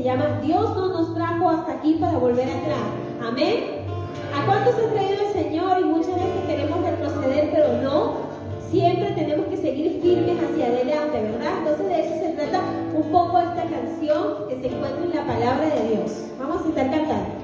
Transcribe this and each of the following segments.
se llama Dios no nos trajo hasta aquí para volver atrás. Amén. ¿A cuántos ha traído el Señor? Y muchas veces queremos retroceder, pero no. Siempre tenemos que seguir firmes hacia adelante, ¿verdad? Entonces de eso se trata un poco esta canción que se encuentra en la palabra de Dios. Vamos a estar cantando.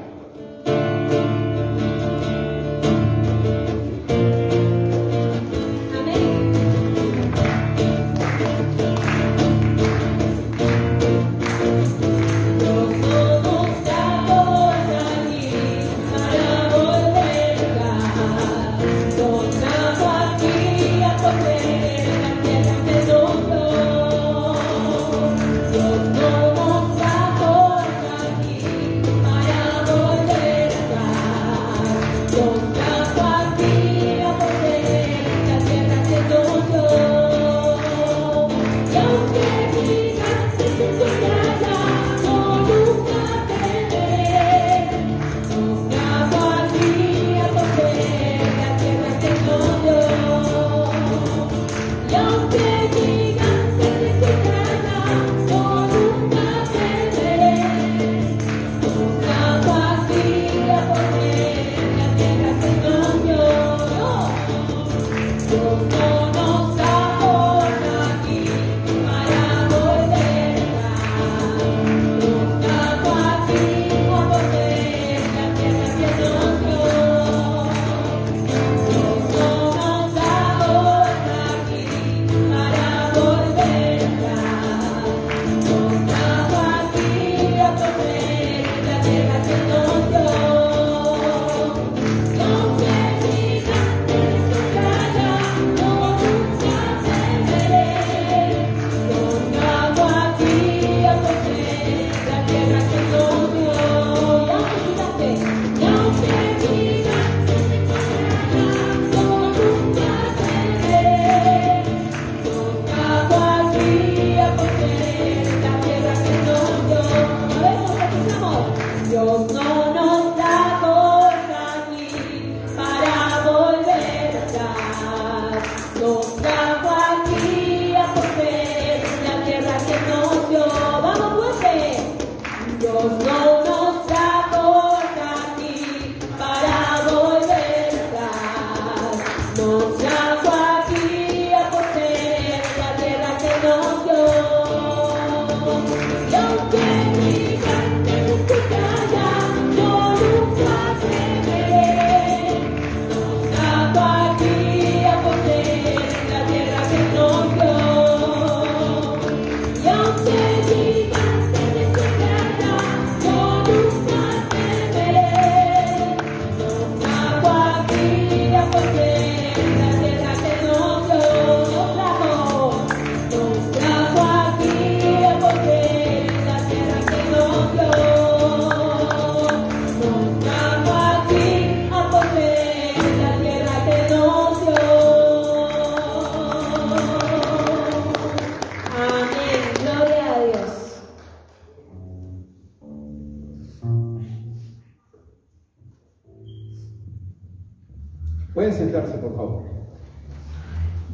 Pueden sentarse, por favor.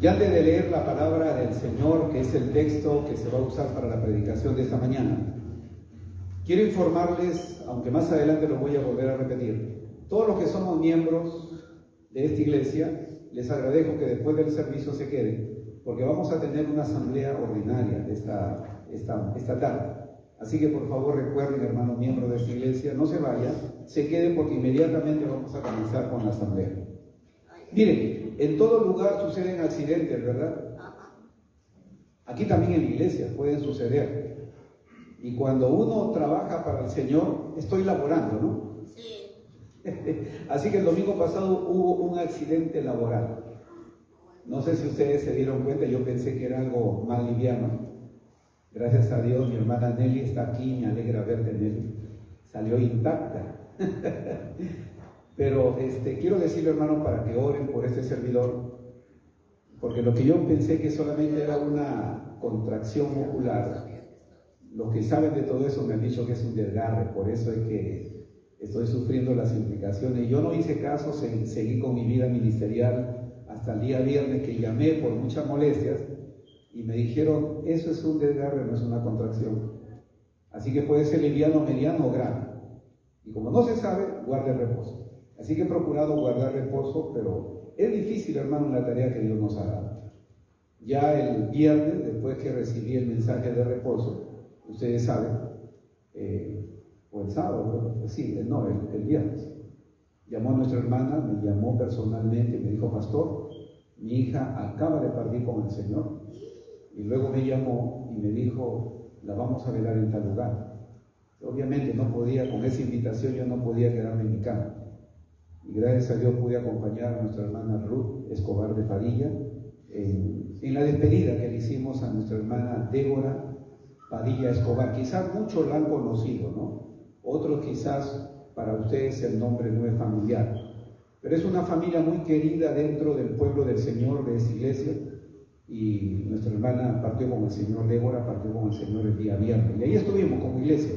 Y antes de leer la palabra del Señor, que es el texto que se va a usar para la predicación de esta mañana, quiero informarles, aunque más adelante lo voy a volver a repetir, todos los que somos miembros de esta iglesia, les agradezco que después del servicio se queden, porque vamos a tener una asamblea ordinaria esta tarde. Así que por favor recuerden, hermanos miembros de esta iglesia, no se vayan, se queden porque inmediatamente vamos a comenzar con la asamblea. Miren, en todo lugar suceden accidentes, ¿verdad? Aquí también en la iglesia pueden suceder. Y cuando uno trabaja para el Señor, estoy laborando, ¿no? Sí. Así que el domingo pasado hubo un accidente laboral. No sé si ustedes se dieron cuenta, yo pensé que era algo más liviano. Gracias a Dios, mi hermana Nelly está aquí, me alegra verte, Nelly. Salió intacta. Pero quiero decirle, hermano, para que oren por este servidor, porque lo que yo pensé que solamente era una contracción muscular, los que saben de todo eso me han dicho que es un desgarre, por eso es que estoy sufriendo las implicaciones. Yo no hice caso, seguí con mi vida ministerial hasta el día viernes, que llamé por muchas molestias y me dijeron, eso es un desgarre, no es una contracción. Así que puede ser liviano, mediano o grave. Y como no se sabe, guarde reposo. Así que he procurado guardar reposo, pero es difícil, hermano, la tarea que Dios nos ha dado. Ya el viernes, después que recibí el mensaje de reposo, ustedes saben, o el sábado, sí, no, el viernes, llamó a nuestra hermana, me llamó personalmente y me dijo: pastor, mi hija acaba de partir con el Señor. Y luego me llamó y me dijo: la vamos a velar en tal lugar. Obviamente no podía, con esa invitación yo no podía quedarme en mi cama. Y gracias a Dios pude acompañar a nuestra hermana Ruth Escobar de Padilla en la despedida que le hicimos a nuestra hermana Débora Padilla Escobar. Quizás muchos la han conocido, ¿no? Otros quizás para ustedes el nombre no es familiar, pero es una familia muy querida dentro del pueblo del Señor, de esta iglesia. Y nuestra hermana partió con el Señor, Débora partió con el Señor el día viernes. Y ahí estuvimos como iglesia,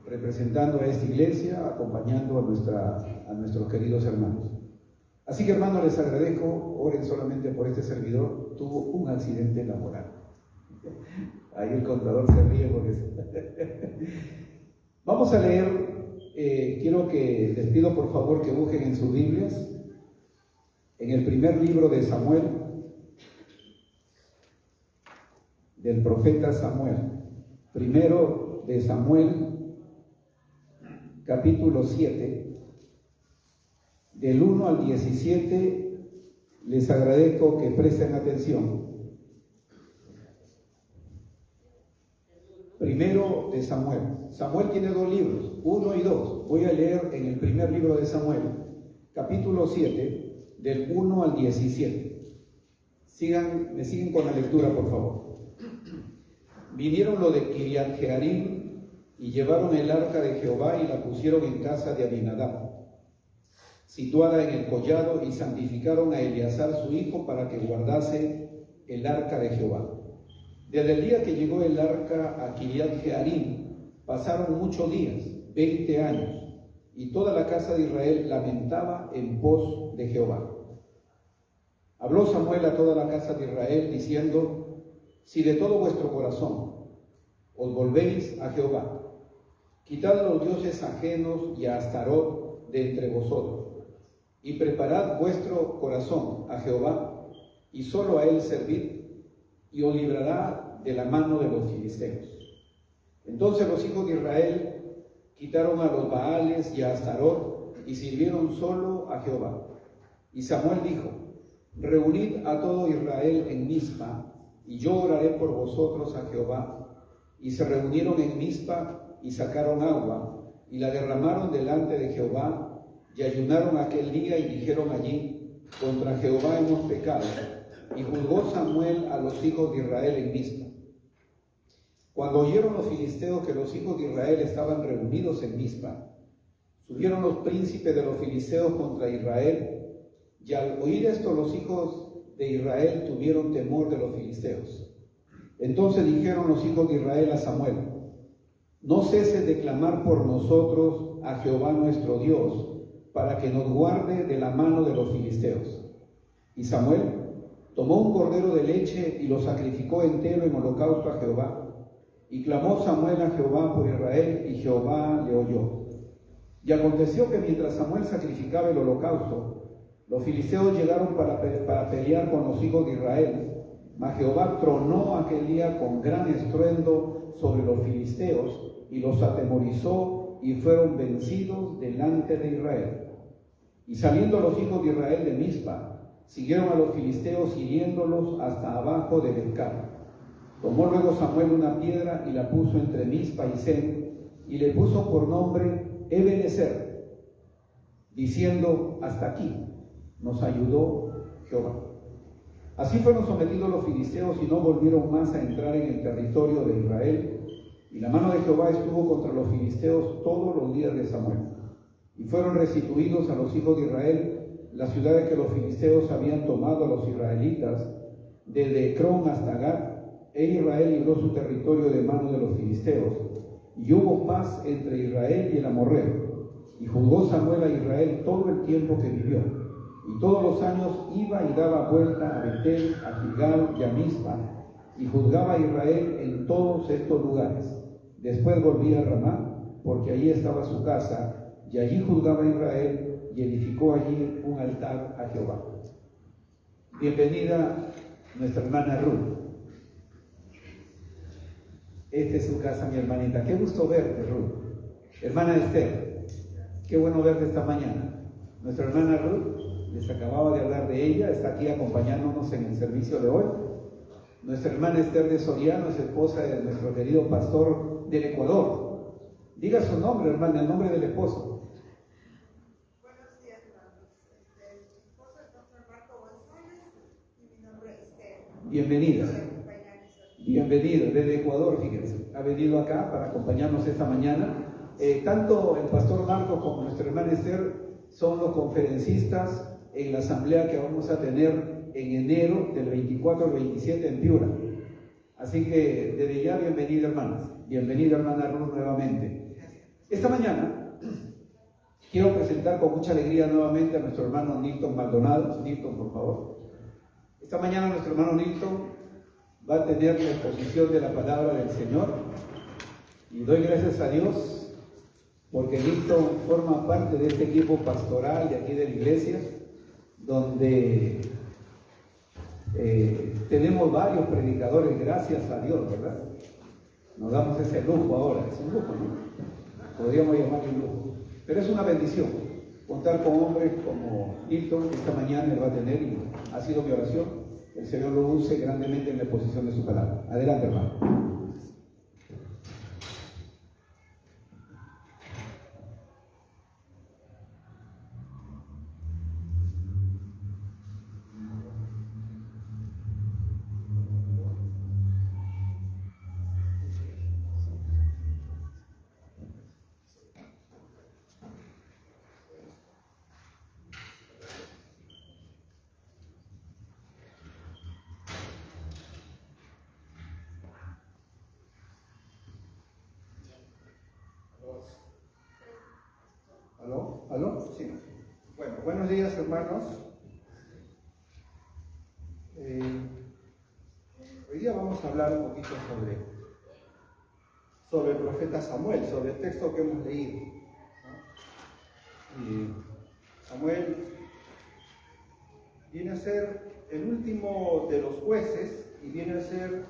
representando a esta iglesia, acompañando a nuestros queridos hermanos. Así que, hermanos, les agradezco. Oren solamente por este servidor. Tuvo un accidente laboral. Ahí el contador se ríe porque vamos a leer. Quiero que les pido por favor que busquen en sus Biblias, en el primer libro de Samuel, del profeta Samuel. Primero de Samuel, capítulo 7, del 1 al 17, les agradezco que presten atención. Primero de Samuel. Samuel tiene dos libros, 1 y 2. Voy a leer en el primer libro de Samuel, capítulo 7, del 1 al 17. Me siguen con la lectura, por favor. Vinieron los de Kiriat Jearim y llevaron el arca de Jehová y la pusieron en casa de Abinadab, situada en el collado, y santificaron a Eleazar su hijo para que guardase el arca de Jehová. Desde el día que llegó el arca a Kiriat Jearim pasaron muchos días, 20 años, y toda la casa de Israel lamentaba en pos de Jehová. Habló Samuel a toda la casa de Israel diciendo: si de todo vuestro corazón os volvéis a Jehová, quitad los dioses ajenos y a Astarot de entre vosotros, y preparad vuestro corazón a Jehová, y solo a él servid, y os librará de la mano de los filisteos. Entonces los hijos de Israel quitaron a los Baales y a Astarot, y sirvieron solo a Jehová. Y Samuel dijo: reunid a todo Israel en Mizpa, y yo oraré por vosotros a Jehová. Y se reunieron en Mizpa y sacaron agua, y la derramaron delante de Jehová, y ayunaron aquel día y dijeron allí: contra Jehová hemos pecado. Y juzgó Samuel a los hijos de Israel en Mizpa. Cuando oyeron los filisteos que los hijos de Israel estaban reunidos en Mizpa, subieron los príncipes de los filisteos contra Israel, y al oír esto los hijos de Israel tuvieron temor de los filisteos. Entonces dijeron los hijos de Israel a Samuel: no ceses de clamar por nosotros a Jehová nuestro Dios, para que nos guarde de la mano de los filisteos. Y Samuel tomó un cordero de leche y lo sacrificó entero en holocausto a Jehová. Y clamó Samuel a Jehová por Israel, y Jehová le oyó. Y aconteció que mientras Samuel sacrificaba el holocausto, los filisteos llegaron para pelear con los hijos de Israel. Mas Jehová tronó aquel día con gran estruendo sobre los filisteos, y los atemorizó, y fueron vencidos delante de Israel. Y saliendo los hijos de Israel de Mizpa, siguieron a los filisteos hiriéndolos hasta abajo de Belcar. Tomó luego Samuel una piedra y la puso entre Mizpa y Sen, y le puso por nombre Ebenezer, diciendo: hasta aquí nos ayudó Jehová. Así fueron sometidos los filisteos y no volvieron más a entrar en el territorio de Israel, y la mano de Jehová estuvo contra los filisteos todos los días de Samuel. Y fueron restituidos a los hijos de Israel las ciudades que los filisteos habían tomado a los israelitas, desde Ecrón hasta Gat, e Israel libró su territorio de mano de los filisteos, y hubo paz entre Israel y el amorreo. Y juzgó Samuel a Israel todo el tiempo que vivió, y todos los años iba y daba vuelta a Betel, a Gilgal y a Mizpa, y juzgaba a Israel en todos estos lugares. Después volvía a Ramá, porque allí estaba su casa, y allí juzgaba a Israel, y edificó allí un altar a Jehová. Bienvenida nuestra hermana Ruth. Esta es su casa, mi hermanita. Qué gusto verte, Ruth. Hermana Esther, qué bueno verte esta mañana. Nuestra hermana Ruth, les acababa de hablar de ella, está aquí acompañándonos en el servicio de hoy. Nuestra hermana Esther de Soriano es esposa de nuestro querido pastor del Ecuador. Diga su nombre, hermana, el nombre del esposo. Buenos días, hermanos. Mi esposo es doctor Marco González y mi nombre es Esther. Bienvenida. Bienvenido desde Ecuador, fíjense. Ha venido acá para acompañarnos esta mañana. Tanto el pastor Marco como nuestra hermana Esther son los conferencistas en la asamblea que vamos a tener en enero del 24 al 27 en Piura. Así que desde ya, bienvenida hermanas. Bienvenida hermana Ruth nuevamente. Esta mañana quiero presentar con mucha alegría nuevamente a nuestro hermano Nilton Maldonado. Nilton, por favor. Esta mañana nuestro hermano Nilton va a tener la exposición de la palabra del Señor, y doy gracias a Dios porque Nilton forma parte de este equipo pastoral de aquí de la iglesia, donde tenemos varios predicadores, gracias a Dios, ¿verdad? Nos damos ese lujo ahora, es un lujo, ¿no? Podríamos llamarlo un lujo, pero es una bendición contar con hombres como Nilton, que esta mañana él va a tener, y ha sido mi oración. El Señor lo use grandemente en la exposición de su palabra. Adelante, hermano. ¿Aló? Sí. Bueno, buenos días, hermanos. Hoy día vamos a hablar un poquito sobre el profeta Samuel, sobre el texto que hemos leído, ¿no? Y Samuel viene a ser el último de los jueces y viene a ser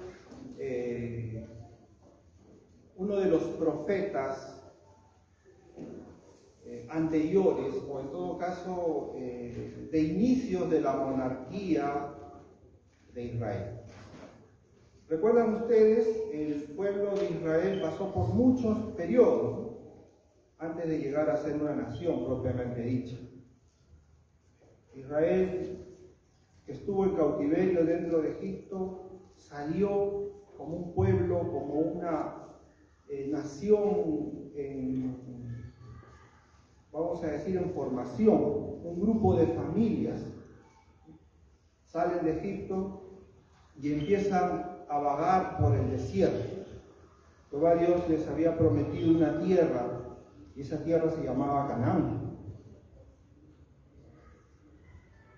uno de los profetas anteriores, o en todo caso de inicios de la monarquía de Israel. ¿Recuerdan ustedes? El pueblo de Israel pasó por muchos periodos, ¿no?, antes de llegar a ser una nación propiamente dicha. Israel, que estuvo en cautiverio dentro de Egipto, salió como un pueblo, como una nación vamos a decir en formación, un grupo de familias salen de Egipto y empiezan a vagar por el desierto. Jehová Dios les había prometido una tierra, y esa tierra se llamaba Canaán.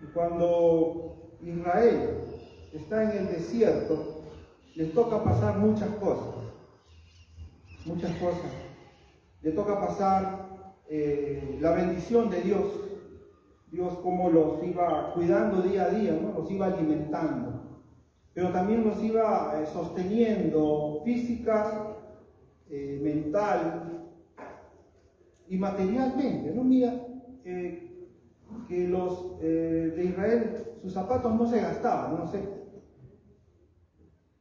Y cuando Israel está en el desierto, les toca pasar muchas cosas. Les toca pasar la bendición de Dios. Dios como los iba cuidando día a día, ¿no? Los iba alimentando, pero también los iba sosteniendo física, mental y materialmente, ¿no? Mira, que los de Israel, sus zapatos no se gastaban, no sé.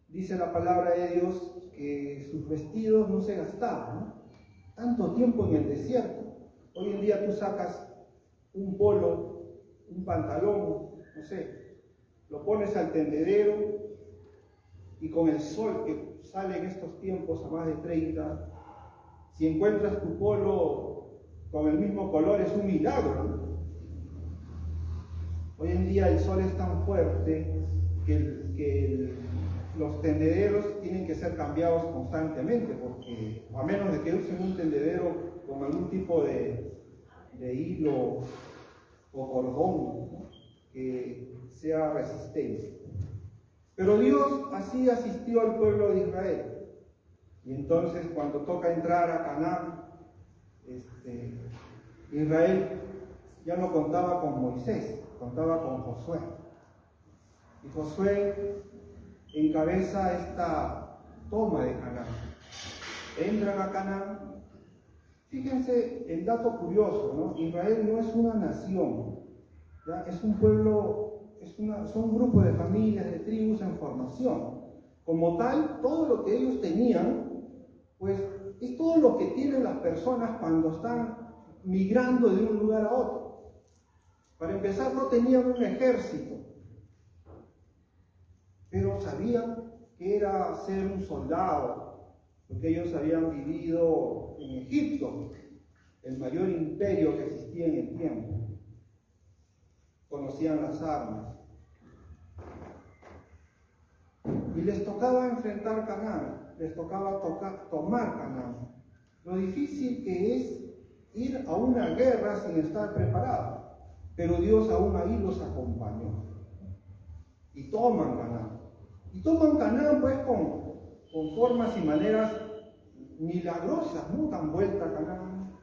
Dice la palabra de Dios que sus vestidos no se gastaban, ¿no? Tanto tiempo en el desierto. Hoy en día tú sacas un polo, un pantalón, no sé, lo pones al tendedero y con el sol que sale en estos tiempos a más de 30, si encuentras tu polo con el mismo color es un milagro, ¿no? Hoy en día el sol es tan fuerte que los tendederos tienen que ser cambiados constantemente, porque a menos de que usen un tendedero con algún tipo de hilo o cordón, ¿no?, que sea resistente. Pero Dios así asistió al pueblo de Israel. Y entonces cuando toca entrar a Canaán, Israel ya no contaba con Moisés, contaba con Josué. Y Josué encabeza esta toma de Canaán. Entran a Canaán. Fíjense el dato curioso, ¿no? Israel no es una nación, ¿ya? Es un pueblo, son un grupo de familias, de tribus en formación. Como tal, todo lo que ellos tenían, pues es todo lo que tienen las personas cuando están migrando de un lugar a otro. Para empezar, no tenían un ejército, pero sabían que era ser un soldado, porque ellos habían vivido en Egipto, el mayor imperio que existía en el tiempo. Conocían las armas. Y les tocaba enfrentar Canaán, les tocaba tomar Canaán. Lo difícil que es ir a una guerra sin estar preparado, pero Dios aún ahí los acompañó. Y toman Canaán. Y toman Canaán pues con formas y maneras milagrosas, ¿no? Dan vuelta a Canaán.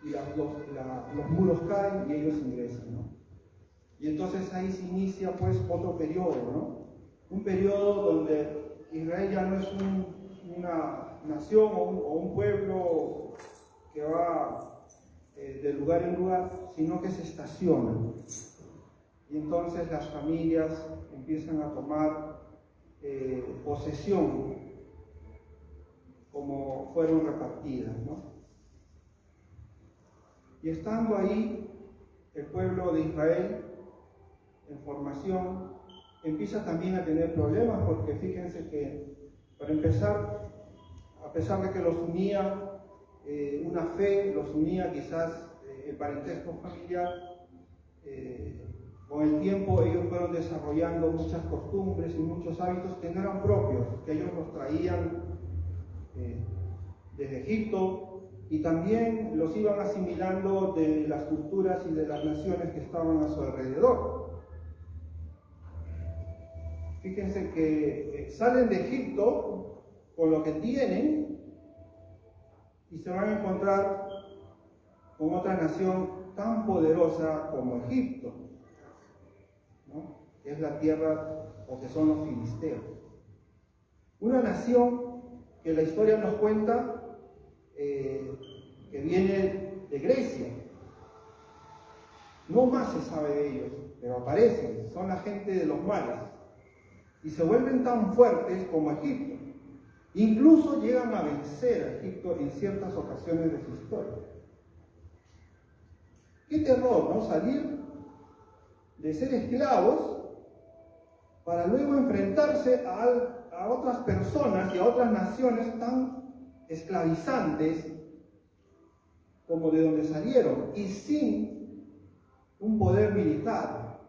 Y los muros caen y ellos ingresan, ¿no? Y entonces ahí se inicia pues otro periodo, ¿no? Un periodo donde Israel ya no es una nación o un pueblo que va de lugar en lugar, sino que se estaciona. Y entonces las familias empiezan a tomar posesión como fueron repartidas, ¿no? Y estando ahí, el pueblo de Israel en formación empieza también a tener problemas, porque fíjense que, para empezar, a pesar de que los unía una fe, los unía quizás el parentesco familiar, con el tiempo ellos fueron desarrollando muchas costumbres y muchos hábitos que no eran propios, que ellos los traían desde Egipto, y también los iban asimilando de las culturas y de las naciones que estaban a su alrededor. Fíjense que salen de Egipto con lo que tienen y se van a encontrar con otra nación tan poderosa como Egipto, ¿no? Que es la tierra, o que son los filisteos. Una nación que la historia nos cuenta que viene de Grecia. No más se sabe de ellos, pero aparecen, son la gente de los mares, y se vuelven tan fuertes como Egipto. Incluso llegan a vencer a Egipto en ciertas ocasiones de su historia. Qué terror, ¿no? Salir de ser esclavos para luego enfrentarse a otras personas y a otras naciones tan esclavizantes como de donde salieron, y sin un poder militar.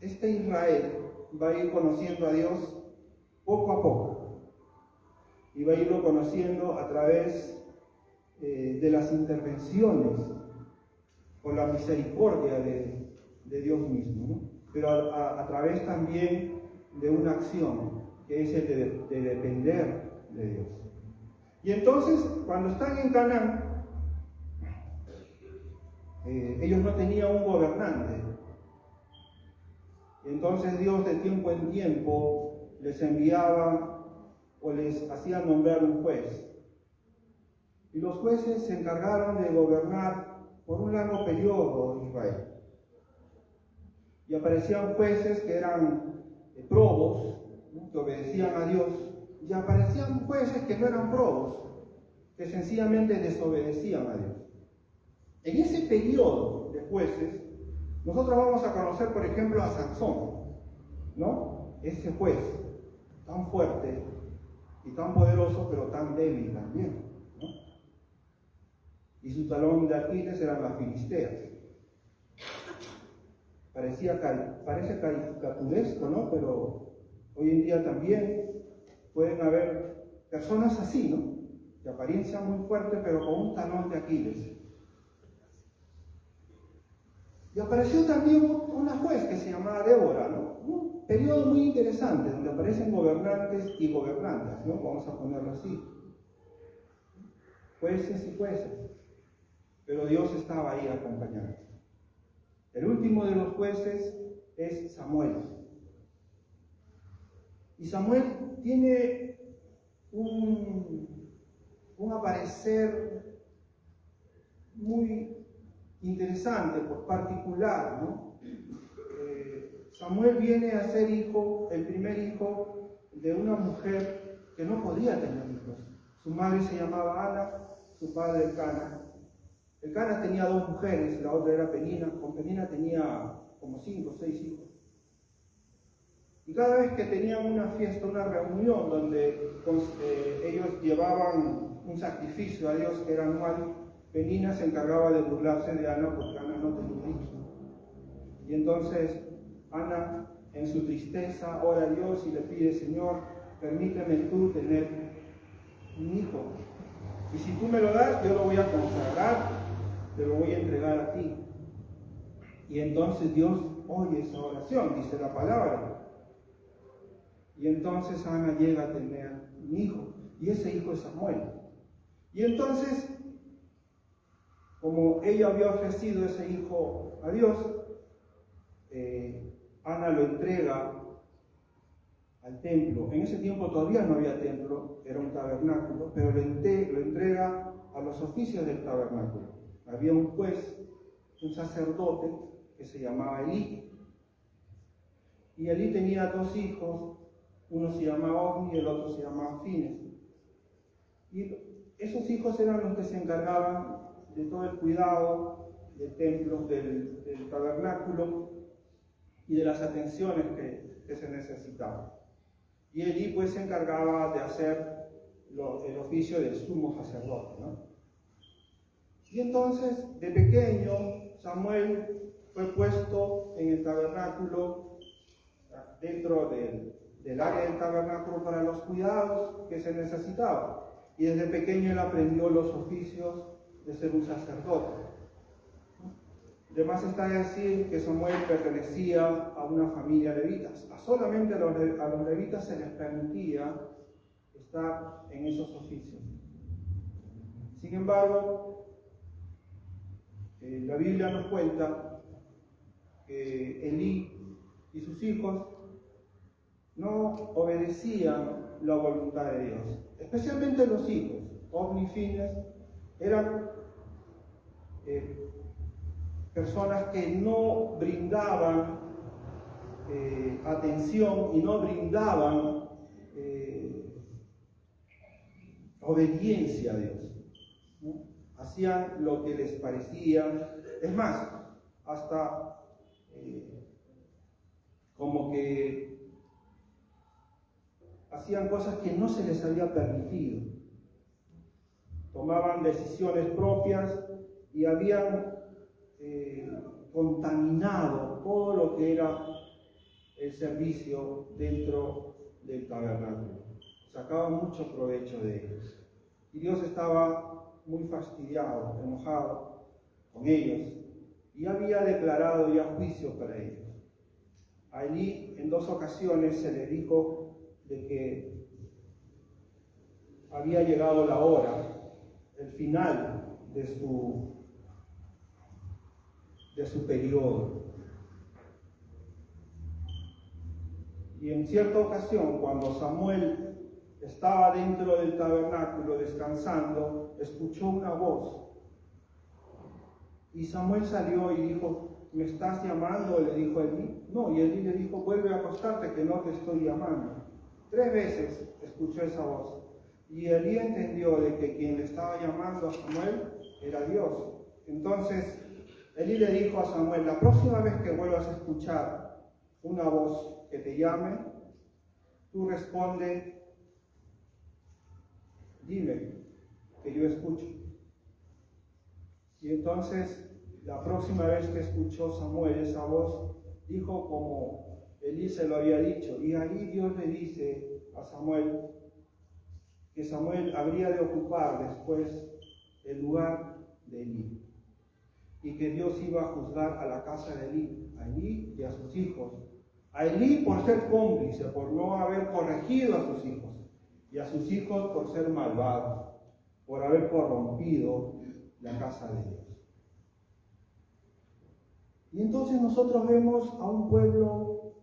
Este Israel va a ir conociendo a Dios poco a poco, y va a irlo conociendo a través de las intervenciones con la misericordia de Dios mismo, ¿no? Pero a través también de una acción, que es el de depender de Dios. Y entonces, cuando están en Canaán, ellos no tenían un gobernante. Entonces Dios, de tiempo en tiempo, les enviaba o les hacía nombrar un juez. Y los jueces se encargaron de gobernar por un largo periodo Israel. Y aparecían jueces que eran probos, ¿no? Que obedecían a Dios, y aparecían jueces que no eran probos, que sencillamente desobedecían a Dios. En ese periodo de jueces, nosotros vamos a conocer, por ejemplo, a Sansón, ¿no? Ese juez tan fuerte y tan poderoso, pero tan débil también, ¿no? Y su talón de Aquiles eran las filisteas. Parece caricaturesco, ¿no? Pero hoy en día también pueden haber personas así, ¿no? De apariencia muy fuerte, pero con un talón de Aquiles. Y apareció también una juez que se llamaba Débora, ¿no? periodo muy interesante, donde aparecen gobernantes y gobernantes, ¿no? Vamos a ponerlo así. Jueces y jueces. Pero Dios estaba ahí acompañando. El último de los jueces es Samuel. Y Samuel tiene un aparecer muy interesante, particular, ¿no? Samuel viene a ser el primer hijo de una mujer que no podía tener hijos. Su madre se llamaba Ana, su padre Elcana. Elcana tenía 2 mujeres, la otra era Penina. Con Penina tenía como 5 o 6 hijos. Y cada vez que tenían una fiesta, una reunión donde ellos llevaban un sacrificio a Dios que era anual, Penina se encargaba de burlarse de Ana porque Ana no tenía hijos. Y entonces Ana, en su tristeza, ora a Dios y le pide: Señor, permíteme tú tener un hijo. Y si tú me lo das, yo lo voy a consagrar, te lo voy a entregar a ti. Y entonces Dios oye esa oración, dice la palabra. Y entonces Ana llega a tener un hijo, y ese hijo es Samuel. Y entonces, como ella había ofrecido ese hijo a Dios, Ana lo entrega al templo. En ese tiempo todavía no había templo, era un tabernáculo, pero lo entrega a los oficios del tabernáculo. Había un juez, un sacerdote que se llamaba Elí. Y Elí tenía 2 hijos, uno se llamaba Ofni y el otro se llamaba Fines. Y esos hijos eran los que se encargaban de todo el cuidado del templo, del tabernáculo y de las atenciones que se necesitaban. Y Elí pues se encargaba de hacer el oficio del sumo sacerdote, ¿no? Y entonces, de pequeño, Samuel fue puesto en el tabernáculo, dentro del área del tabernáculo, para los cuidados que se necesitaban. Y desde pequeño él aprendió los oficios de ser un sacerdote. Además está decir que Samuel pertenecía a una familia levita. Solamente a los levitas se les permitía estar en esos oficios. Sin embargo, la Biblia nos cuenta que Elí y sus hijos no obedecían la voluntad de Dios. Especialmente los hijos, Ofni y Fines, eran personas que no brindaban atención y no brindaban obediencia a Dios, ¿no? Hacían lo que les parecía, es más, hasta como que hacían cosas que no se les había permitido. Tomaban decisiones propias y habían contaminado todo lo que era el servicio dentro del tabernáculo. Sacaban mucho provecho de ellos. Y Dios estaba muy fastidiado, enojado con ellos, y había declarado ya juicio para ellos. A Elí en 2 ocasiones se le dijo de que había llegado la hora, el final de su periodo. Y en cierta ocasión, cuando Samuel estaba dentro del tabernáculo descansando, escuchó una voz. Y Samuel salió y dijo: ¿me estás llamando?, le dijo Elí. No, y Elí le dijo: vuelve a acostarte, que no te estoy llamando. 3 veces escuchó esa voz. Y Elí entendió de que quien le estaba llamando a Samuel era Dios. Entonces Elí le dijo a Samuel: la próxima vez que vuelvas a escuchar una voz que te llame, tú responde: dime, que yo escucho. Y entonces, la próxima vez que escuchó Samuel esa voz, dijo como Elí se lo había dicho. Y ahí Dios le dice a Samuel que Samuel habría de ocupar después el lugar de Elí. Y que Dios iba a juzgar a la casa de Elí, a Elí y a sus hijos, A Elí por ser cómplice, por no haber corregido a sus hijos, y a sus hijos por ser malvados, por haber corrompido la casa de Dios. Y entonces nosotros vemos a un pueblo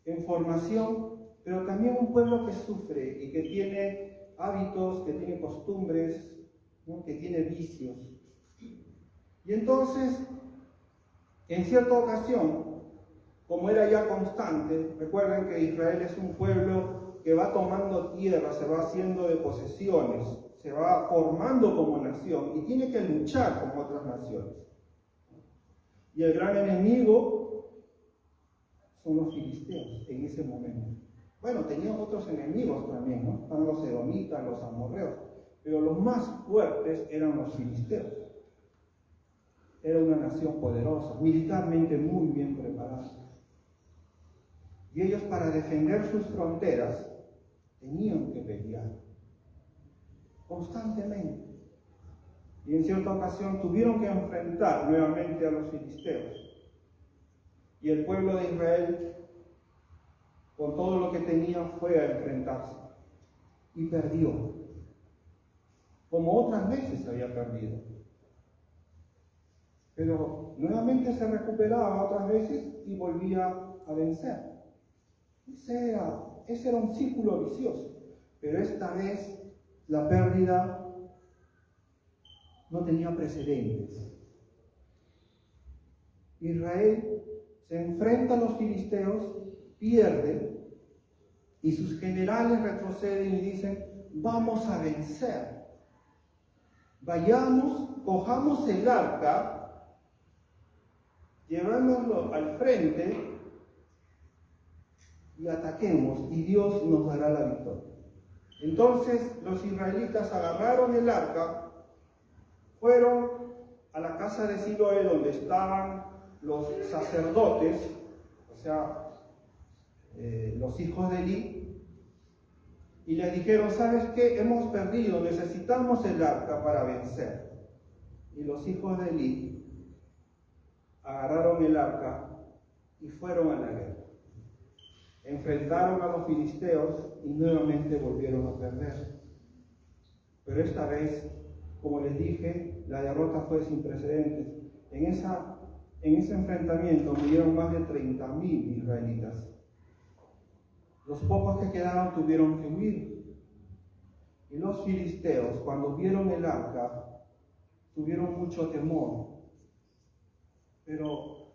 en formación, pero también un pueblo que sufre y que tiene hábitos, que tiene costumbres, ¿no?, que tiene vicios. Y entonces, en cierta ocasión, como era ya constante, recuerden que Israel es un pueblo que va tomando tierra, se va haciendo de posesiones, se va formando como nación y tiene que luchar con otras naciones. Y el gran enemigo son los filisteos en ese momento. Bueno, tenían otros enemigos también, ¿no? Están los edomitas, los amorreos, pero los más fuertes eran los filisteos. Era una nación poderosa, militarmente muy bien preparada. Y ellos, para defender sus fronteras, tenían que pelear constantemente. Y en cierta ocasión tuvieron que enfrentar nuevamente a los filisteos. Y el pueblo de Israel, con todo lo que tenía, fue a enfrentarse. Y perdió. Como otras veces había perdido. Pero nuevamente se recuperaba otras veces y volvía a vencer. Ese era un círculo vicioso. Pero esta vez la pérdida no tenía precedentes. Israel se enfrenta a los filisteos, pierde, y sus generales retroceden y dicen: vamos a vencer. Vayamos, cojamos el arca, llevámoslo al frente y ataquemos, y Dios nos dará la victoria. Entonces los israelitas agarraron el arca, fueron a la casa de Siloé, donde estaban los sacerdotes, o sea, los hijos de Elí, y les dijeron: ¿sabes qué? Hemos perdido, necesitamos el arca para vencer. Y los hijos de Elí agarraron el arca y fueron a la guerra. Enfrentaron a los filisteos y nuevamente volvieron a perder. Pero esta vez, como les dije, la derrota fue sin precedentes. En ese enfrentamiento murieron más de 30.000 israelitas. Los pocos que quedaron tuvieron que huir. Y los filisteos, cuando vieron el arca, tuvieron mucho temor. Pero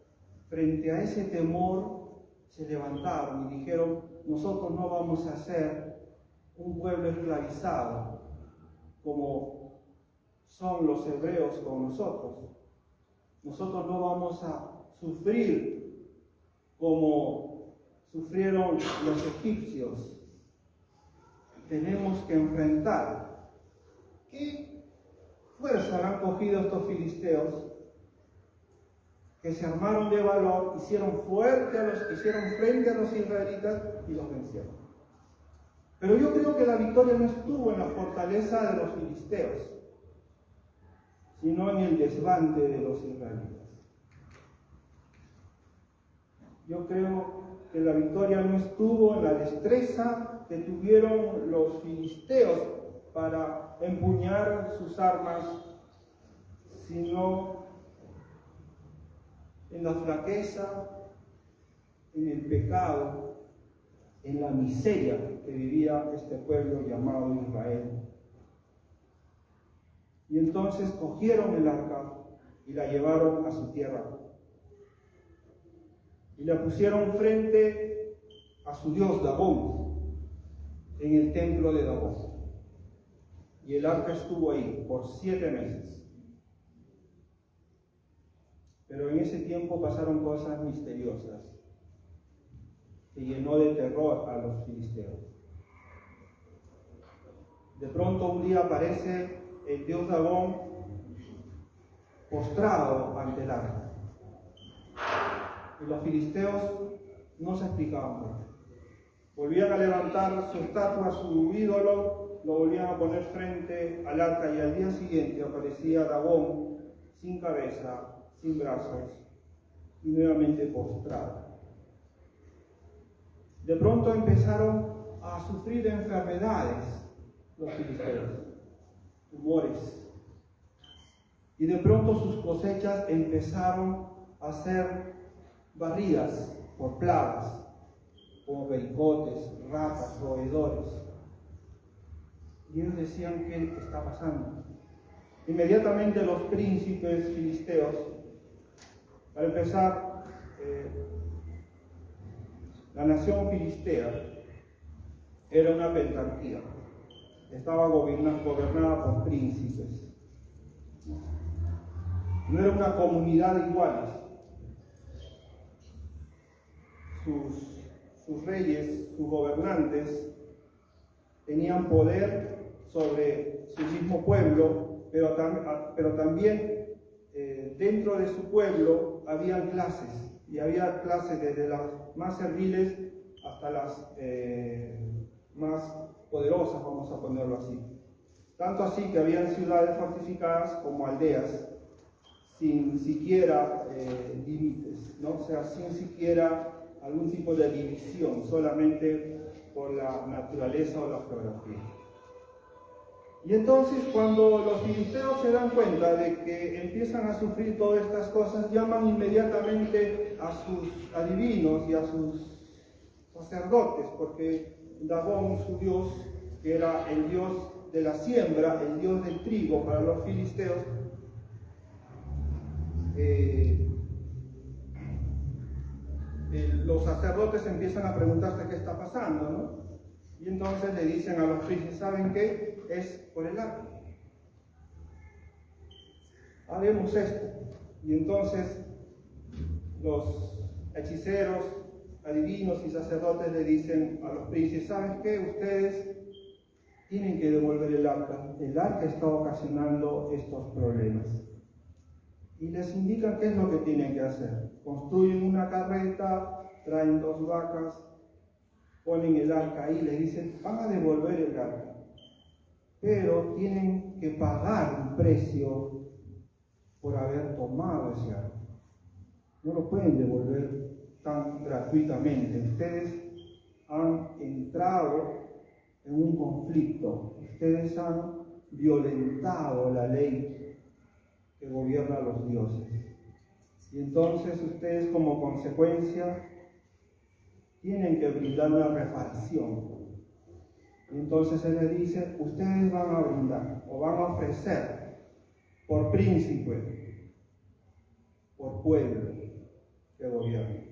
frente a ese temor se levantaron y dijeron: nosotros no vamos a ser un pueblo esclavizado como son los hebreos con nosotros. Nosotros no vamos a sufrir como sufrieron los egipcios. Tenemos que enfrentar. ¿Qué fuerza han cogido estos filisteos? Que se armaron de valor, hicieron frente a los israelitas y los vencieron. Pero yo creo que la victoria no estuvo en la fortaleza de los filisteos, sino en el desbande de los israelitas. Yo creo que la victoria no estuvo en la destreza que tuvieron los filisteos para empuñar sus armas, sino en la flaqueza, en el pecado, en la miseria que vivía este pueblo llamado Israel. Y entonces cogieron el arca y la llevaron a su tierra. Y la pusieron frente a su dios Dagón, en el templo de Dagón. Y el arca estuvo ahí por 7 meses. Pero en ese tiempo pasaron cosas misteriosas que llenó de terror a los filisteos. De pronto un día aparece el dios Dagón postrado ante el arca. Y los filisteos no se explicaban por qué. Volvían a levantar su estatua, su ídolo, lo volvían a poner frente al arca, y al día siguiente aparecía Dagón sin cabeza, sin brazos, y nuevamente postrado. de pronto empezaron a sufrir enfermedades los filisteos, tumores. Y de pronto sus cosechas empezaron a ser barridas por plagas, como pericotes, ratas, roedores. Y ellos decían, ¿qué está pasando? Inmediatamente los príncipes filisteos, para empezar, la nación filistea era una pentarquía, estaba gobernada por príncipes. No era una comunidad de iguales. Sus reyes, sus gobernantes, tenían poder sobre su mismo pueblo, pero también dentro de su pueblo había clases, y había clases desde las más serviles hasta las más poderosas, vamos a ponerlo así. Tanto así que habían ciudades fortificadas como aldeas, sin siquiera límites, ¿no? O sea, sin siquiera algún tipo de división, solamente por la naturaleza o la geografía. Y entonces, cuando los filisteos se dan cuenta de que empiezan a sufrir todas estas cosas, llaman inmediatamente a sus adivinos y a sus sacerdotes, porque Dagón, su dios, que era el dios de la siembra, el dios del trigo para los filisteos, los sacerdotes empiezan a preguntarse qué está pasando, ¿no? Y entonces le dicen a los príncipes, ¿saben qué? Es por el arca. Haremos esto. Y entonces los hechiceros, adivinos y sacerdotes le dicen a los príncipes, ¿saben qué? Ustedes tienen que devolver el arca. El arca está ocasionando estos problemas. Y les indican qué es lo que tienen que hacer. Construyen una carreta, traen 2 vacas, ponen el arca ahí, les dicen, van a devolver el arca, pero tienen que pagar un precio por haber tomado ese arca. No lo pueden devolver tan gratuitamente. Ustedes han entrado en un conflicto, ustedes han violentado la ley que gobierna a los dioses. Y entonces ustedes, como consecuencia, tienen que brindar una reparación. Y entonces él le dice, ustedes van a brindar o van a ofrecer por príncipe, por pueblo que gobierna.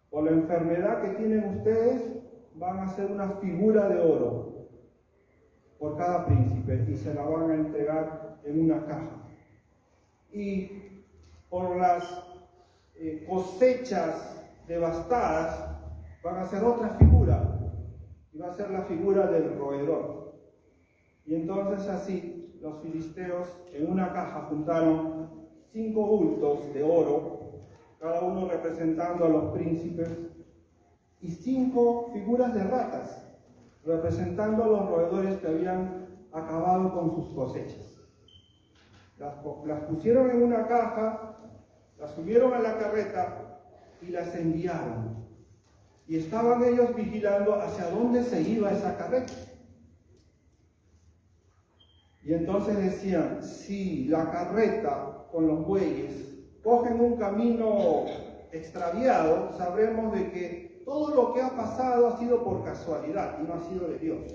Por la enfermedad que tienen ustedes, van a hacer una figura de oro por cada príncipe y se la van a entregar en una caja. Y por las cosechas devastadas, van a hacer otra figura, y va a ser la figura del roedor. Y entonces así los filisteos en una caja juntaron 5 bultos de oro, cada uno representando a los príncipes, y 5 figuras de ratas, representando a los roedores que habían acabado con sus cosechas. Las pusieron en una caja, las subieron a la carreta y las enviaron. Y estaban ellos vigilando hacia dónde se iba esa carreta. Y entonces decían, si la carreta con los bueyes cogen un camino extraviado, sabremos de que todo lo que ha pasado ha sido por casualidad y no ha sido de Dios.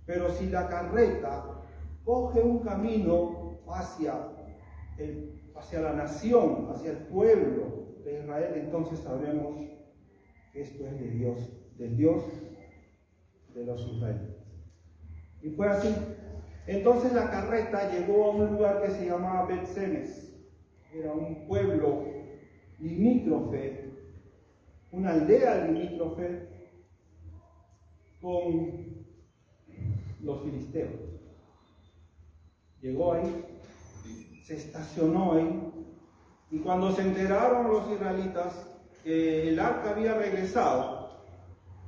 Pero si la carreta coge un camino hacia la nación, hacia el pueblo de Israel, entonces sabremos que esto es de Dios, del Dios de los israelitas. Y fue así. Entonces la carreta llegó a un lugar que se llamaba Bet-Semes. Era un pueblo limítrofe, una aldea limítrofe con los filisteos. Llegó ahí, se estacionó ahí, y cuando se enteraron los israelitas que el arca había regresado,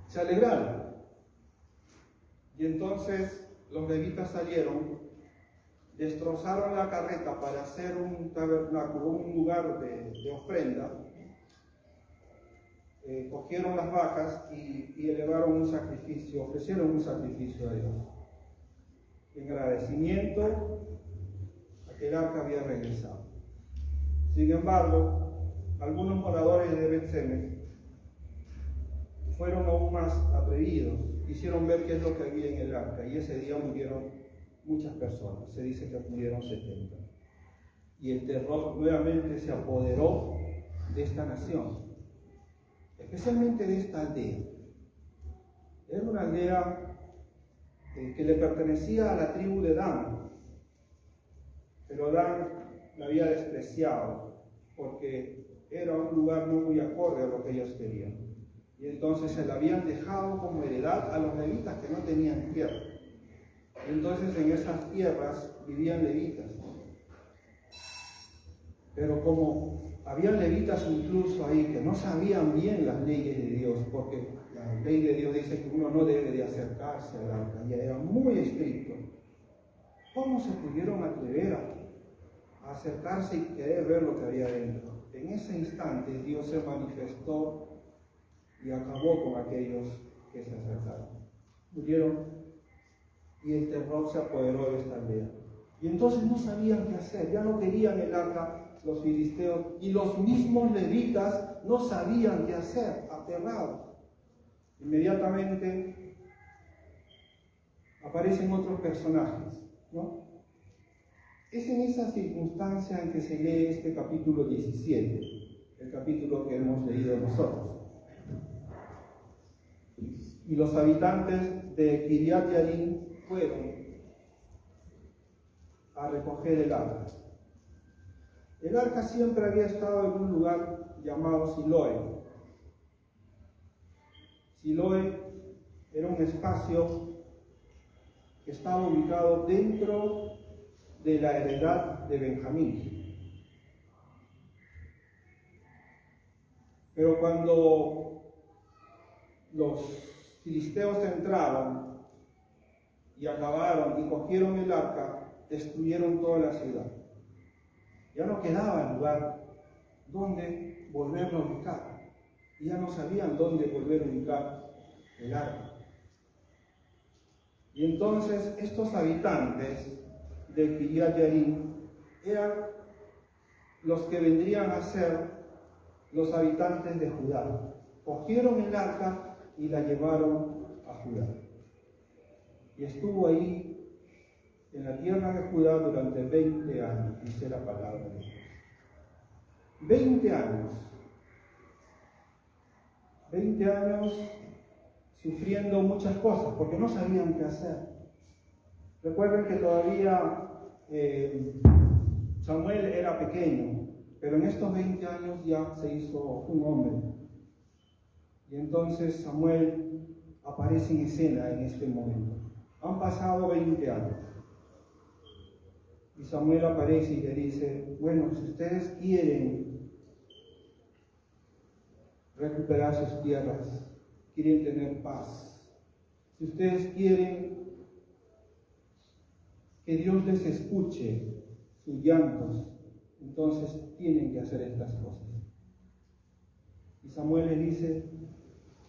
se alegraron. Y entonces los levitas salieron, destrozaron la carreta para hacer un tabernáculo, un lugar de ofrenda, cogieron las vacas y elevaron un sacrificio, ofrecieron un sacrificio a Dios. En agradecimiento a que el arca había regresado. Sin embargo, algunos moradores de Bet-Semes fueron aún más atrevidos, quisieron ver qué es lo que había en el arca, y ese día murieron muchas personas, se dice que murieron 70. Y el terror nuevamente se apoderó de esta nación, especialmente de esta aldea. Era una aldea que le pertenecía a la tribu de Dan, pero Dan la había despreciado porque era un lugar no muy acorde a lo que ellos querían. Y entonces se la habían dejado como heredad a los levitas que no tenían tierra. Entonces en esas tierras vivían levitas. Pero como había levitas incluso ahí que no sabían bien las leyes de Dios, porque la ley de Dios dice que uno no debe de acercarse al arca, y era muy estricto. ¿Cómo se pudieron atrever a acercarse y querer ver lo que había dentro? En ese instante Dios se manifestó y acabó con aquellos que se acercaron. Murieron y el terror se apoderó de esta aldea. Y entonces no sabían qué hacer, ya no querían el arca los filisteos, y los mismos levitas no sabían qué hacer, aterrados. Inmediatamente aparecen otros personajes, ¿no? Es en esa circunstancia en que se lee este capítulo 17, el capítulo que hemos leído nosotros. Y los habitantes de Kiriat Yarim fueron a recoger el arca. El arca siempre había estado en un lugar llamado Siloé. Siloé era un espacio que estaba ubicado dentro de la heredad de Benjamín. Pero cuando los filisteos entraron y acabaron y cogieron el arca, destruyeron toda la ciudad. Ya no quedaba lugar donde volverlo a ubicar. Y ya no sabían dónde volver a ubicar el arca. Y entonces estos habitantes de Kiriat Yarim eran los que vendrían a ser los habitantes de Judá. Cogieron el arca y la llevaron a Judá. Y estuvo ahí en la tierra de Judá durante 20 años, dice la palabra de Dios. 20 años. 20 años sufriendo muchas cosas, porque no sabían qué hacer. Recuerden que todavía Samuel era pequeño, pero en estos 20 años ya se hizo un hombre. Y entonces Samuel aparece en escena en este momento. Han pasado 20 años. Y Samuel aparece y le dice, bueno, si ustedes quieren recuperar sus tierras, quieren tener paz, si ustedes quieren que Dios les escuche sus llantos, entonces tienen que hacer estas cosas. Y Samuel les dice,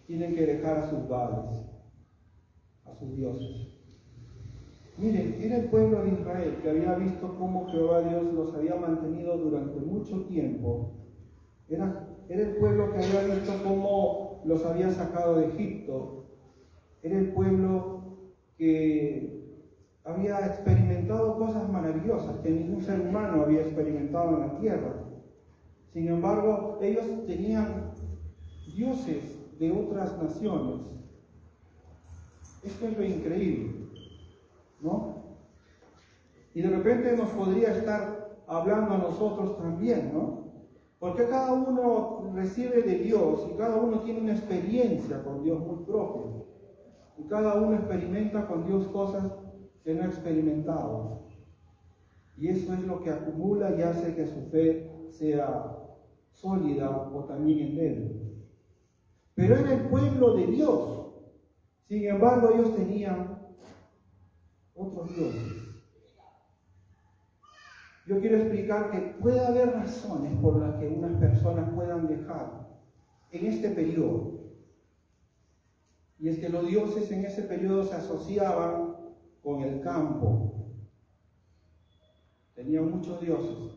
tienen que dejar a sus baales, a sus dioses. Miren, era el pueblo de Israel que había visto cómo Jehová Dios los había mantenido durante mucho tiempo. Era el pueblo que había visto cómo los había sacado de Egipto. Era el pueblo que había experimentado cosas maravillosas que ningún ser humano había experimentado en la tierra. Sin embargo, ellos tenían dioses de otras naciones. Esto es lo increíble, ¿no? Y de repente nos podría estar hablando a nosotros también, ¿no? Porque cada uno recibe de Dios y cada uno tiene una experiencia con Dios muy propia. Y cada uno experimenta con Dios cosas que no ha experimentado. Y eso es lo que acumula y hace que su fe sea sólida o también endeble. Pero era el pueblo de Dios. Sin embargo, ellos tenían otros dioses. Yo quiero explicar que puede haber razones por las que unas personas puedan dejar en este periodo. Y es que los dioses en ese periodo se asociaban con el campo. Tenían muchos dioses.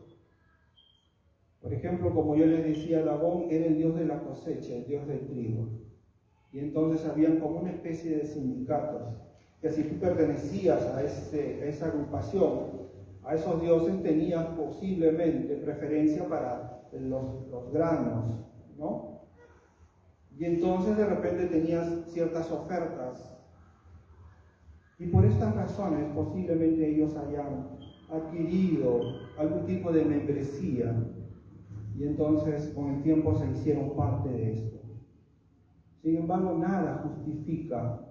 Por ejemplo, como yo les decía, Dagón era el dios de la cosecha, el dios del trigo. Y entonces habían como una especie de sindicatos, que si tú pertenecías a esa agrupación, a esos dioses tenías posiblemente preferencia para los granos, ¿no? Y entonces de repente tenías ciertas ofertas. Y por estas razones posiblemente ellos hayan adquirido algún tipo de membresía. Y entonces con el tiempo se hicieron parte de esto. Sin embargo, nada justifica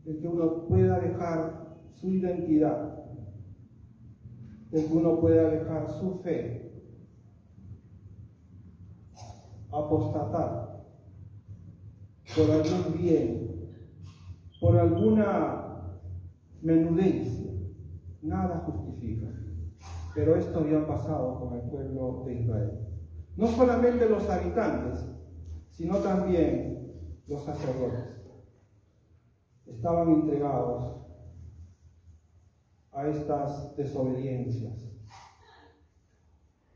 el que uno pueda dejar su identidad, el que uno pueda dejar su fe, apostatar por algún bien, por alguna menudencia. Nada justifica. Pero esto había pasado con el pueblo de Israel. No solamente los habitantes, sino también los sacerdotes. Estaban entregados a estas desobediencias.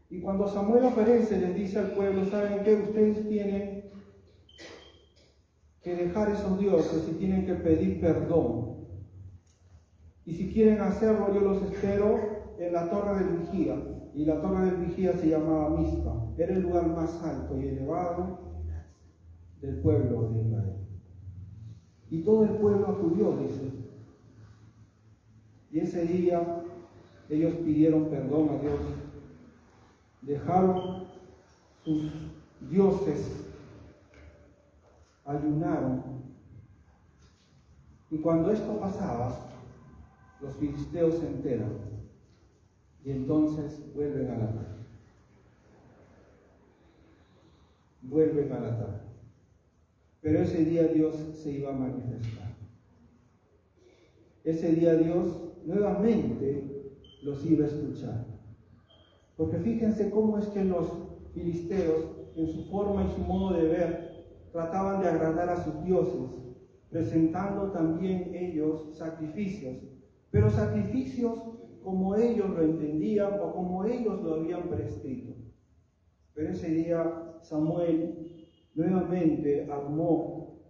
Y cuando Samuel aparece, les dice al pueblo, ¿saben qué? Ustedes tienen que dejar esos dioses y tienen que pedir perdón. Y si quieren hacerlo, yo los espero en la torre del vigía. Y la torre del vigía se llamaba Mizpa. Era el lugar más alto y elevado del pueblo de Israel. Y todo el pueblo acudió, dice. Y ese día ellos pidieron perdón a Dios. Dejaron sus dioses, ayunaron. Y cuando esto pasaba, los filisteos se enteran. Y entonces vuelven al ataque. Vuelven al ataque. Pero ese día Dios se iba a manifestar. Ese día Dios nuevamente los iba a escuchar. Porque fíjense cómo es que los filisteos, en su forma y su modo de ver, trataban de agradar a sus dioses, presentando también ellos sacrificios, pero sacrificios como ellos lo entendían o como ellos lo habían prescrito. Pero ese día Samuel nuevamente armó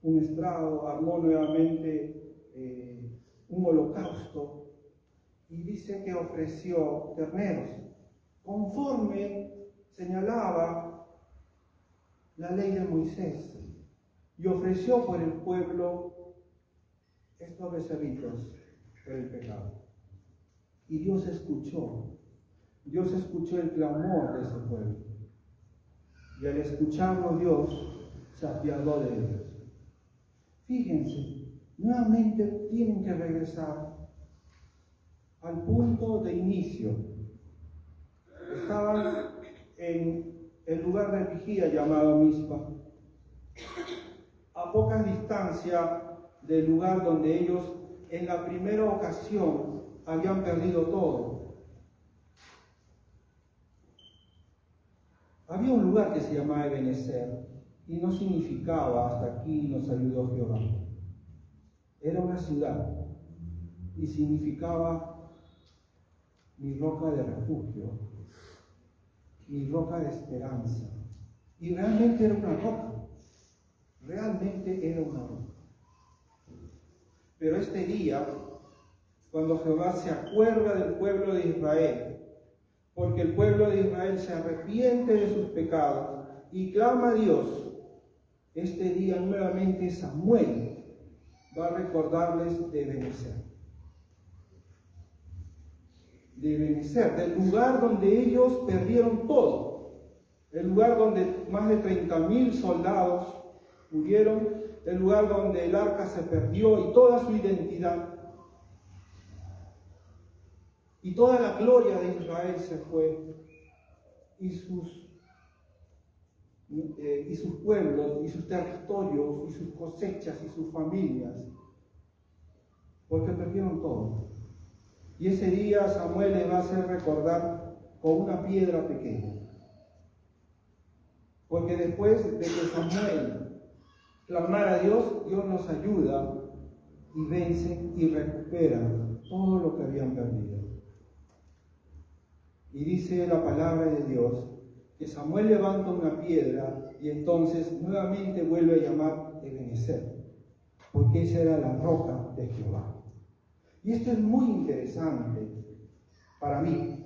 un estrado, armó nuevamente un holocausto y dice que ofreció terneros, conforme señalaba la ley de Moisés, y ofreció por el pueblo estos becerritos por el pecado. Y Dios escuchó el clamor de ese pueblo. Y al escucharlo Dios se apiadó de ellos. Fíjense, nuevamente tienen que regresar al punto de inicio. Estaban en el lugar de vigía llamado Mizpa, a poca distancia del lugar donde ellos en la primera ocasión habían perdido todo. Había un lugar que se llamaba Ebenezer y no significaba hasta aquí nos ayudó Jehová. Era una ciudad y significaba mi roca de refugio, mi roca de esperanza. Y realmente era una roca, realmente era una roca. Pero este día, cuando Jehová se acuerda del pueblo de Israel, porque el pueblo de Israel se arrepiente de sus pecados y clama a Dios, este día nuevamente Samuel va a recordarles de Ebenezer. De Ebenezer, del lugar donde ellos perdieron todo, el lugar donde más de 30,000 soldados murieron, el lugar donde el arca se perdió y toda su identidad. Y toda la gloria de Israel se fue, y sus pueblos, y sus territorios, y sus cosechas, y sus familias, porque perdieron todo. Y ese día Samuel les va a hacer recordar con una piedra pequeña. Porque después de que Samuel clamara a Dios, Dios nos ayuda y vence y recupera todo lo que habían perdido. Y dice la palabra de Dios que Samuel levanta una piedra y entonces nuevamente vuelve a llamar Ebenezer, porque esa era la roca de Jehová. Y esto es muy interesante para mí,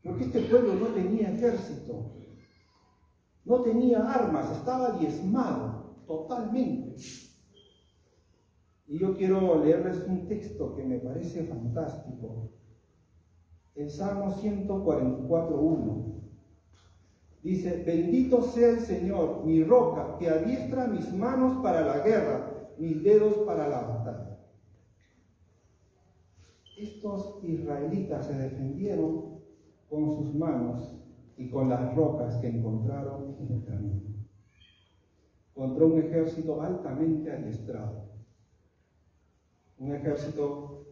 porque este pueblo no tenía ejército, no tenía armas, estaba diezmado totalmente. Y yo quiero leerles un texto que me parece fantástico. El Salmo 144:1 dice: bendito sea el Señor, mi roca, que adiestra mis manos para la guerra, mis dedos para la batalla. Estos israelitas se defendieron con sus manos y con las rocas que encontraron en el camino, contra un ejército altamente adiestrado, un ejército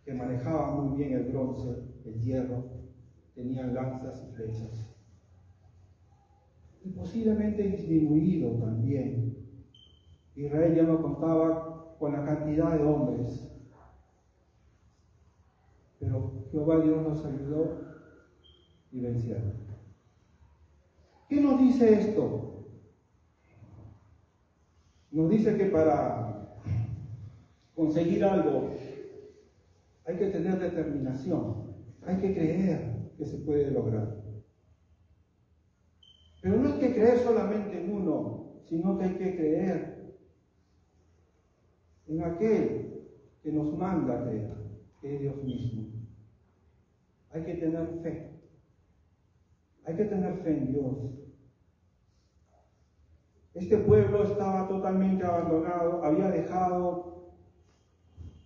que manejaba muy bien el bronce, el hierro, tenían lanzas y flechas. Y posiblemente disminuido también. Israel ya no contaba con la cantidad de hombres, pero Jehová Dios nos ayudó y vencieron. ¿Qué nos dice esto? Nos dice que para conseguir algo hay que tener determinación, hay que creer que se puede lograr. Pero no hay que creer solamente en uno, sino que hay que creer en aquel que nos manda a creer, que es Dios mismo. Hay que tener fe. Hay que tener fe en Dios. Este pueblo estaba totalmente abandonado, había dejado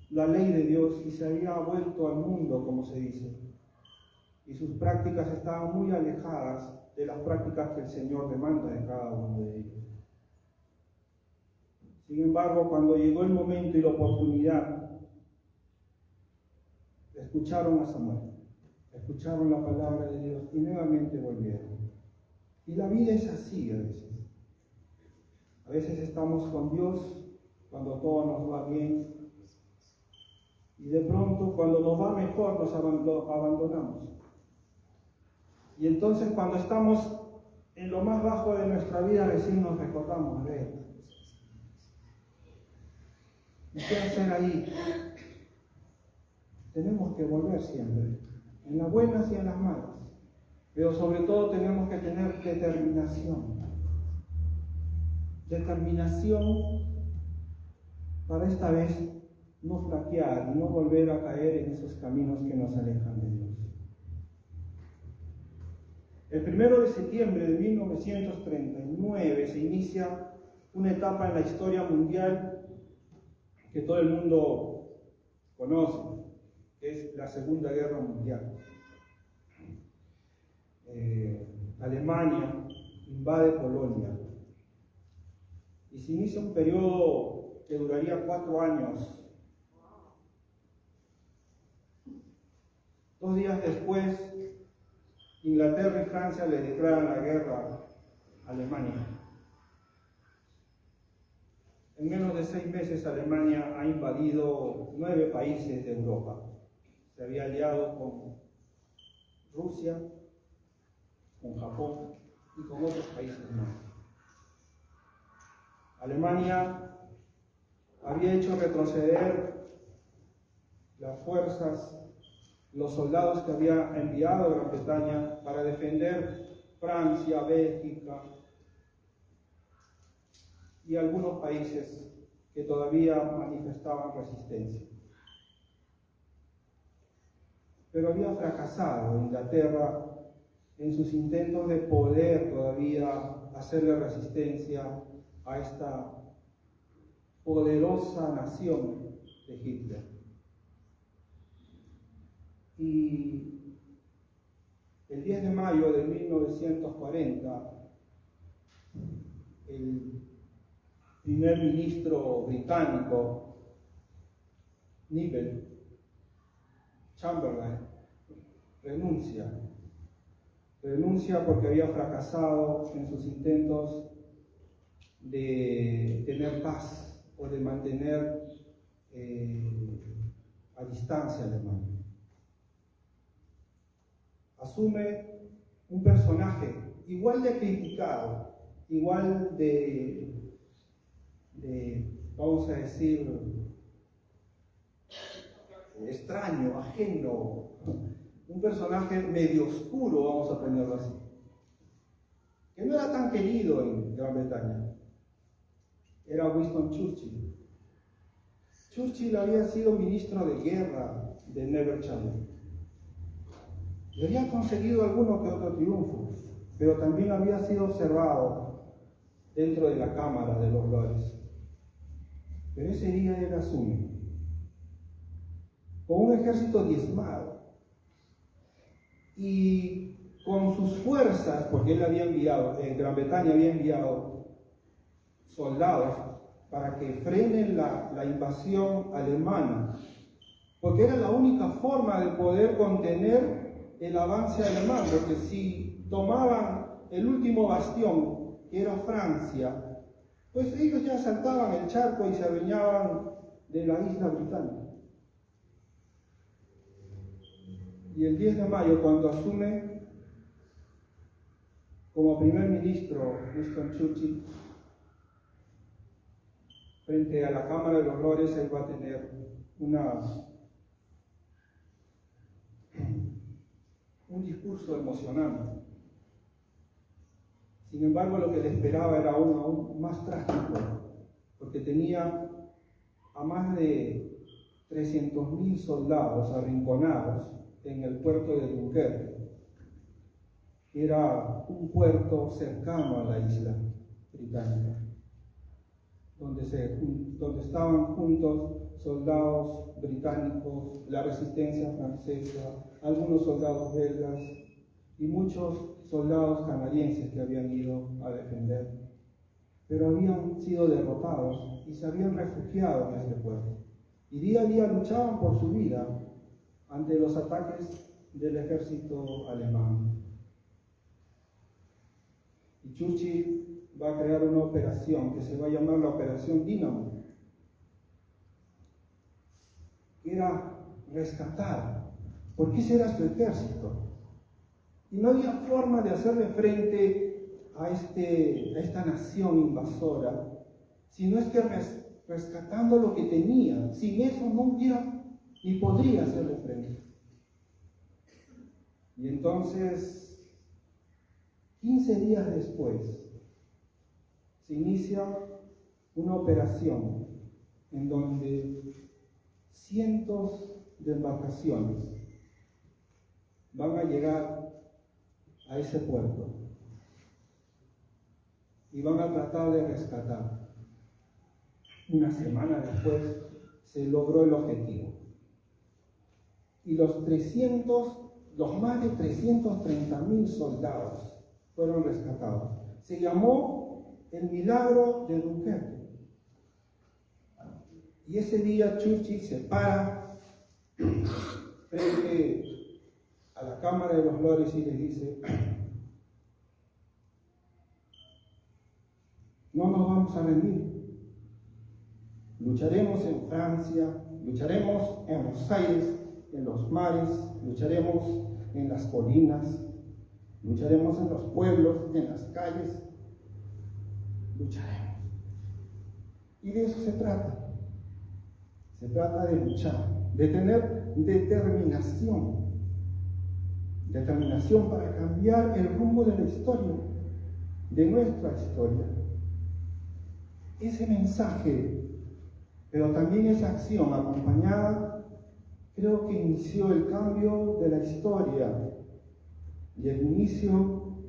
la ley de Dios y se había vuelto al mundo, como se dice. Y sus prácticas estaban muy alejadas de las prácticas que el Señor demanda de cada uno de ellos. Sin embargo, cuando llegó el momento y la oportunidad, escucharon a Samuel, escucharon la palabra de Dios y nuevamente volvieron. Y la vida es así a veces. A veces estamos con Dios cuando todo nos va bien y de pronto cuando nos va mejor nos abandonamos. Y entonces cuando estamos en lo más bajo de nuestra vida recién nos recordamos de Él. ¿Y qué hacer ahí? Tenemos que volver siempre, en las buenas y en las malas. Pero sobre todo tenemos que tener determinación. Determinación para esta vez no flaquear y no volver a caer en esos caminos que nos alejan de Dios. El 1 de septiembre de 1939 se inicia una etapa en la historia mundial que todo el mundo conoce, que es la Segunda Guerra Mundial. Alemania invade Polonia y se inicia un periodo que duraría 4 años. 2 días después, Inglaterra y Francia le declaran la guerra a Alemania. En menos de 6 meses Alemania ha invadido 9 países de Europa. Se había aliado con Rusia, con Japón y con otros países más. Alemania había hecho retroceder las fuerzas, los soldados que había enviado a Gran Bretaña para defender Francia, Bélgica y algunos países que todavía manifestaban resistencia. Pero había fracasado Inglaterra en sus intentos de poder todavía hacerle resistencia a esta poderosa nación de Hitler. Y el 10 de mayo de 1940, el primer ministro británico, Neville Chamberlain, renuncia Renuncia porque había fracasado en sus intentos de tener paz o de mantener a distancia al hermano. Asume un personaje igual de criticado, igual de vamos a decir, extraño, ajeno, un personaje medio oscuro, vamos a ponerlo así, que no era tan querido en Gran Bretaña. Era Winston Churchill. Churchill había sido ministro de guerra de Never Chamber y había conseguido alguno que otro triunfo, pero también había sido observado dentro de la Cámara de los Lores. Pero ese día él asume, con un ejército diezmado y con sus fuerzas, porque él había enviado, en Gran Bretaña había enviado soldados para que frenen la invasión alemana, porque era la única forma de poder contener el avance alemán, porque si tomaban el último bastión, que era Francia, pues ellos ya saltaban el charco y se adueñaban de la isla británica. Y el 10 de mayo, cuando asume como primer ministro Winston Churchill, frente a la Cámara de los Lores, él va a tener un discurso emocionante. Sin embargo, lo que le esperaba era aún más trágico, porque tenía a más de 300.000 soldados arrinconados en el puerto de Dunkerque. Era un puerto cercano a la isla británica, donde estaban juntos soldados británicos, la resistencia francesa, algunos soldados belgas y muchos soldados canadienses que habían ido a defender, pero habían sido derrotados y se habían refugiado en este puerto. Y día a día luchaban por su vida ante los ataques del ejército alemán. Y Churchill va a crear una operación que se va a llamar la Operación Dínamo, que era rescatar, porque ese era su ejército. Y no había forma de hacerle frente a esta nación invasora, sino es que rescatando lo que tenía. Sin eso no hubiera ni podría hacerle frente. Y entonces, 15 días después, se inicia una operación en donde cientos de embarcaciones van a llegar a ese puerto y van a tratar de rescatar. Una semana después se logró el objetivo. Y los más de 330.000 soldados fueron rescatados. Se llamó el milagro de Dunkerque. Y ese día Churchill se para frente a la Cámara de los Lores y les dice: no nos vamos a rendir. Lucharemos en Francia, lucharemos en los aires, en los mares, lucharemos en las colinas, lucharemos en los pueblos, en las calles, lucharemos. Y de eso se trata. Se trata de luchar, de tener determinación para cambiar el rumbo de la historia, de nuestra historia. Ese mensaje, pero también esa acción acompañada, creo que inició el cambio de la historia y el inicio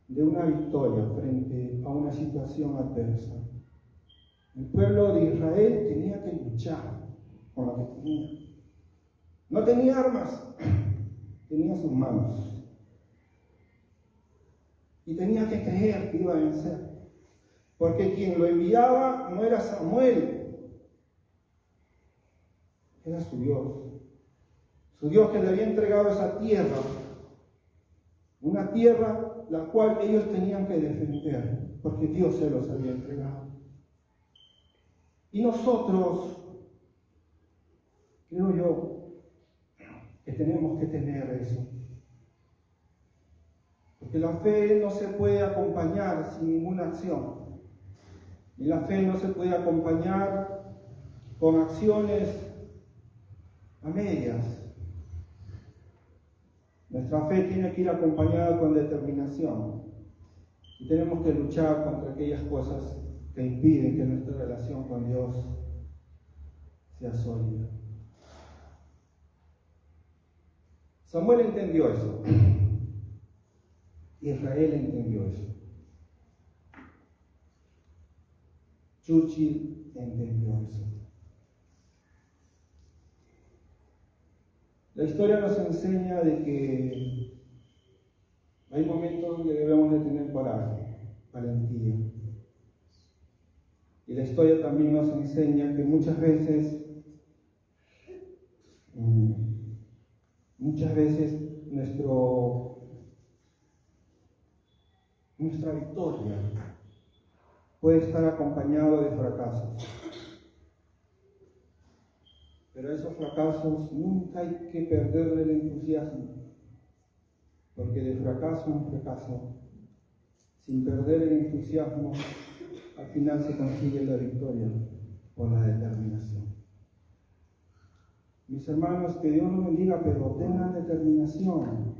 de una victoria frente a una situación adversa. El pueblo de Israel tenía que luchar con lo que tenía. No tenía armas, tenía sus manos. Y tenía que creer que iba a vencer. Porque quien lo enviaba no era Samuel, era su Dios. Su Dios que le había entregado esa tierra una tierra la cual ellos tenían que defender, porque Dios se los había entregado. Y nosotros, creo yo, que tenemos que tener eso. Porque la fe no se puede acompañar sin ninguna acción. Y la fe no se puede acompañar con acciones a medias. Nuestra fe tiene que ir acompañada con determinación. Y tenemos que luchar contra aquellas cosas que impiden que nuestra relación con Dios sea sólida. Samuel entendió eso. Israel entendió eso. Churchill entendió eso. La historia nos enseña de que hay momentos donde debemos de tener coraje, valentía. Y la historia también nos enseña que muchas veces nuestra victoria puede estar acompañado de fracasos. Pero a esos fracasos nunca hay que perderle el entusiasmo, porque de fracaso en fracaso, sin perder el entusiasmo, al final se consigue la victoria por la determinación. Mis hermanos, que Dios los bendiga, pero tengan determinación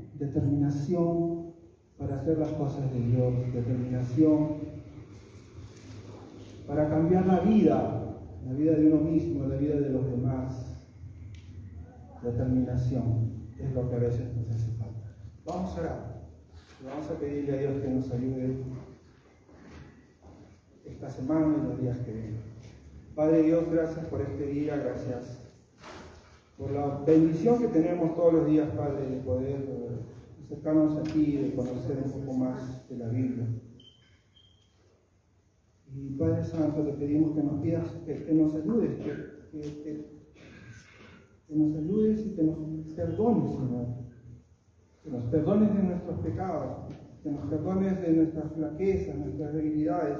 para hacer las cosas de Dios, determinación para cambiar la vida de uno mismo, la vida de los demás. Determinación es lo que a veces nos hace falta. Vamos a orar. Vamos a pedirle a Dios que nos ayude esta semana y los días que vienen. Padre Dios, gracias por este día, gracias por la bendición que tenemos todos los días, Padre, de poder acercarnos aquí, de conocer un poco más de la Biblia. Y Padre Santo, te pedimos que nos pidas, que nos ayudes, que nos ayudes y que nos perdones, Señor. Que nos perdones de nuestros pecados, que nos perdones de nuestras flaquezas, nuestras debilidades.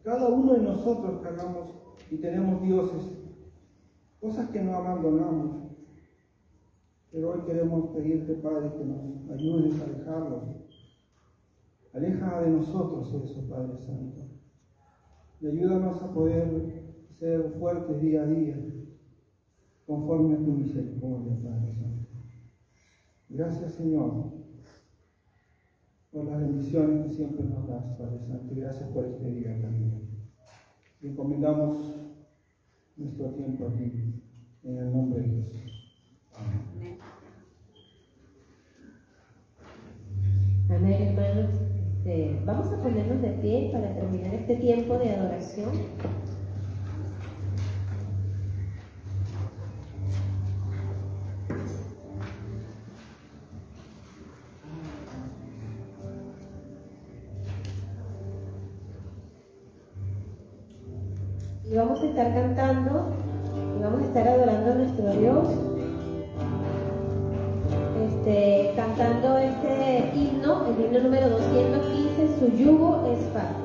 Cada uno de nosotros cargamos y tenemos dioses, cosas que no abandonamos. Pero hoy queremos pedirte, Padre, que nos ayudes a dejarlos. Aleja de nosotros eso, Padre Santo. Y ayúdanos a poder ser fuertes día a día, conforme a tu misericordia, Padre Santo. Gracias, Señor, por las bendiciones que siempre nos das, Padre Santo. Y gracias por este día también. Y encomendamos nuestro tiempo a ti, en el nombre de Jesús. Amén. Amén, hermanos. Vamos a ponernos de pie para terminar este tiempo de adoración. Y vamos a estar cantando y vamos a estar adorando a nuestro Dios. Cantando este himno, el himno número 215, su yugo es fácil.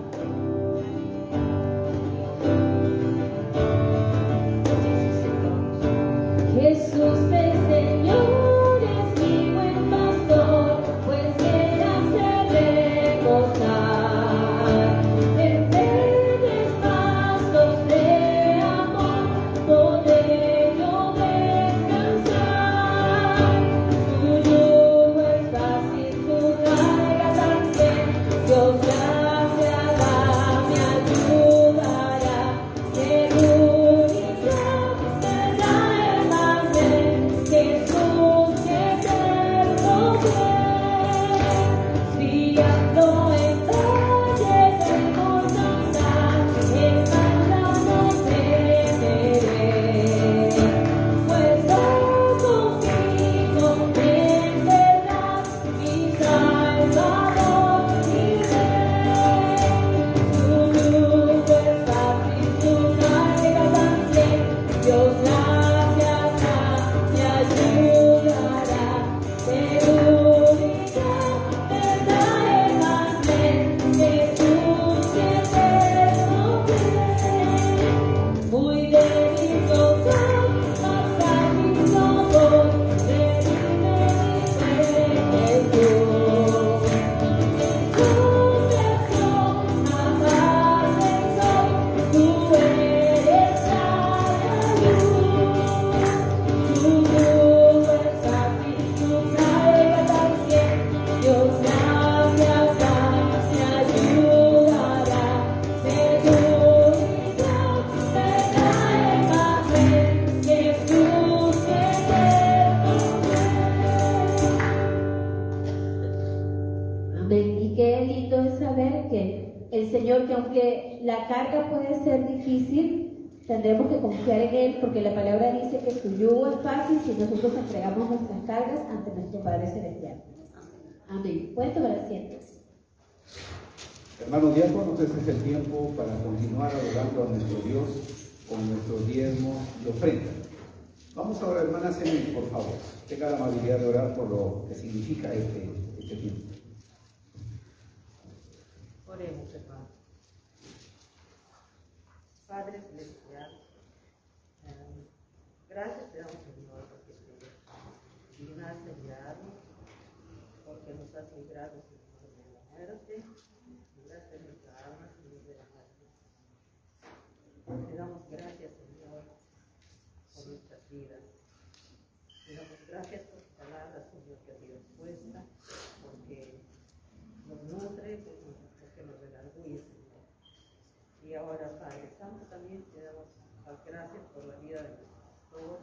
Jesús el Señor es mi buen pastor, pues me hace reposar en verdes pastos de amor, donde yo descansar. Su yugo es fácil, su carga también. Dios gracias da, me ayudará. Seguridad será el más bien. Jesús que eterno bien. Si ando en qué lindo es saber que el Señor, que aunque la carga puede ser difícil, tendremos que confiar en Él, porque la palabra dice que su yugo es fácil si nosotros entregamos nuestras cargas ante nuestro Padre Celestial. Amén. Pueden tomar asiento. Hermanos diáconos, este es el tiempo para continuar adorando a nuestro Dios con nuestros diezmos y ofrendas. Vamos ahora, hermana Semil, por favor. Tenga la amabilidad de orar por lo que significa este tiempo. Oremos, hermano. Padre Celestial, gracias te damos, Señor, porque te dignas de mirarnos, porque nos has librado, Señor, de la muerte, libraste nuestra alma, Señor, de la muerte. Te damos gracias, Señor, por nuestras vidas. Te damos gracias por tu palabra, Señor, que ha sido expuesta, porque nos nutre, porque nos redarguye, Señor. Y ahora, Padre Santo, también te damos las gracias por la vida de nuestro pastor.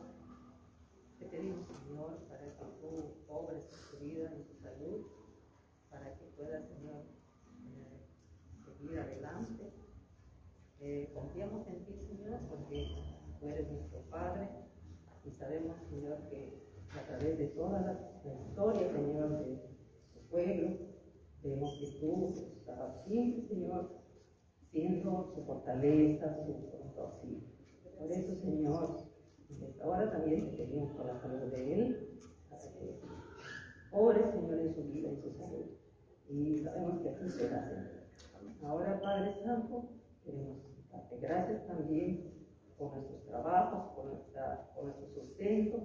Te pedimos, Señor, para que tú obres en su vida, en su salud, para que pueda, Señor, seguir adelante. Confiamos en ti, Señor, porque tú eres nuestro Padre y sabemos, Señor, que a través de toda la historia, Señor, de tu pueblo, vemos que tú estabas siempre, Señor, siendo su fortaleza, su pronto auxilio. Por eso, Señor, ahora también te pedimos por la salud de él, para que ores, Señor, en su vida, en su salud. Y sabemos que así será, Señor. Ahora, Padre Santo, queremos darte gracias también por nuestros trabajos, por nuestro sustento.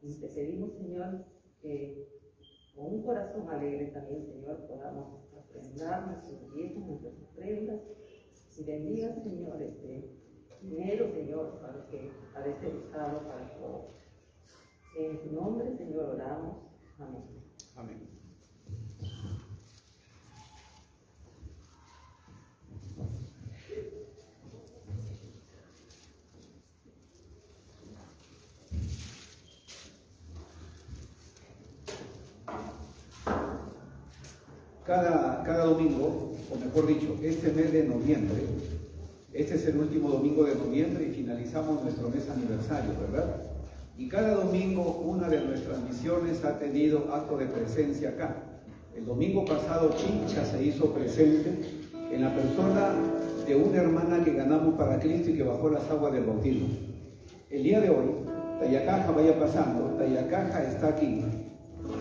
Y te pedimos, Señor, que con un corazón alegre también, Señor, podamos ofrendar nuestros diezmos, nuestras ofrendas. Y bendiga, Señor, este dinero, Señor, para que ha de ser usado para el pueblo. En tu nombre, Señor, oramos. Amén. Amén. Cada domingo, o mejor dicho, este mes de noviembre, este es el último domingo de noviembre y finalizamos nuestro mes aniversario, ¿verdad? Y cada domingo una de nuestras misiones ha tenido acto de presencia acá. El domingo pasado Chincha se hizo presente en la persona de una hermana que ganamos para Cristo y que bajó las aguas del bautismo. El día de hoy, Tayacaja vaya pasando, Tayacaja está aquí.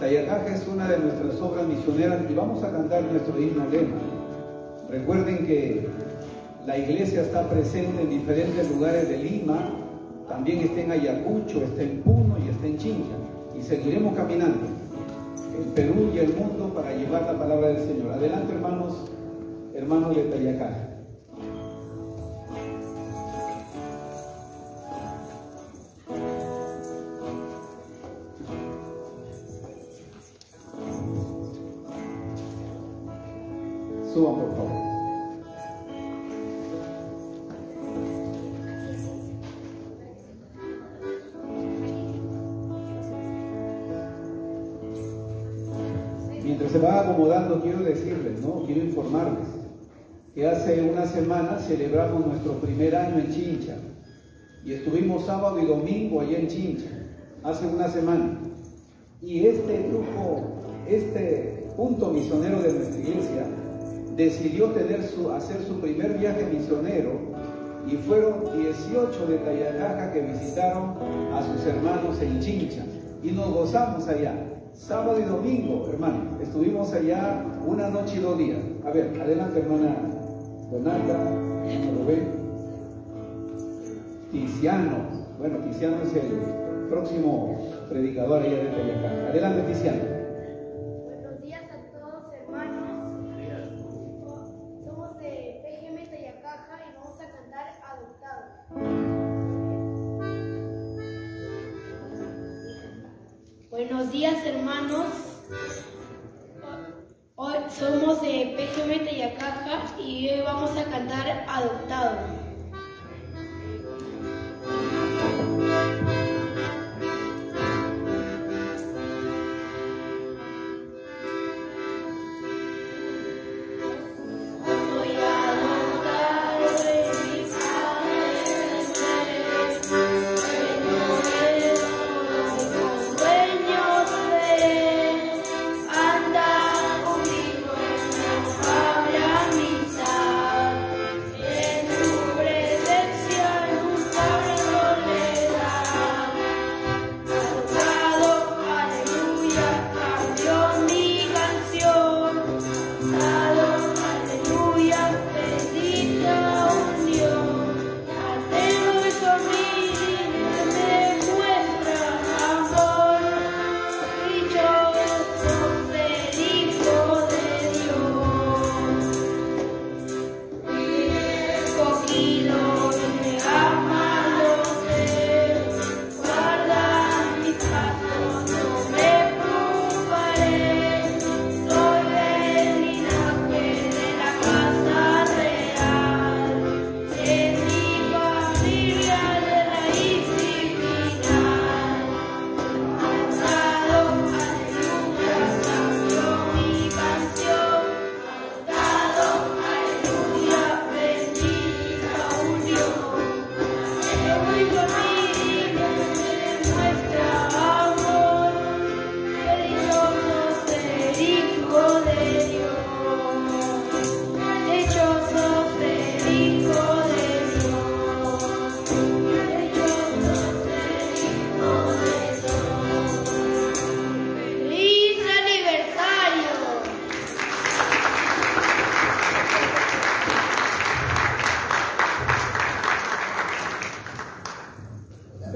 Tayacaja es una de nuestras obras misioneras y vamos a cantar nuestro himno lema. Recuerden que la iglesia está presente en diferentes lugares de Lima, también está en Ayacucho, está en Puno y está en Chincha. Y seguiremos caminando el Perú y el mundo para llevar la palabra del Señor. Adelante, hermanos de Tayacaja. Suban, por favor. Mientras se va acomodando, quiero decirles, quiero informarles que hace una semana celebramos nuestro primer año en Chincha y estuvimos sábado y domingo allá en Chincha, hace una semana. Y este grupo, este punto misionero de nuestra iglesia, decidió hacer su primer viaje misionero y fueron 18 de Tayacaja que visitaron a sus hermanos en Chincha y nos gozamos allá, sábado y domingo, hermano, estuvimos allá una noche y 2 días. A ver, adelante, hermana Donalda, hermano Rubén. Tiziano, bueno, Tiziano es el próximo predicador allá de Tayacaja. Adelante, Tiziano. Buenos días, hermanos. Hoy somos de PGM Tayacaja y hoy vamos a cantar Adoptado.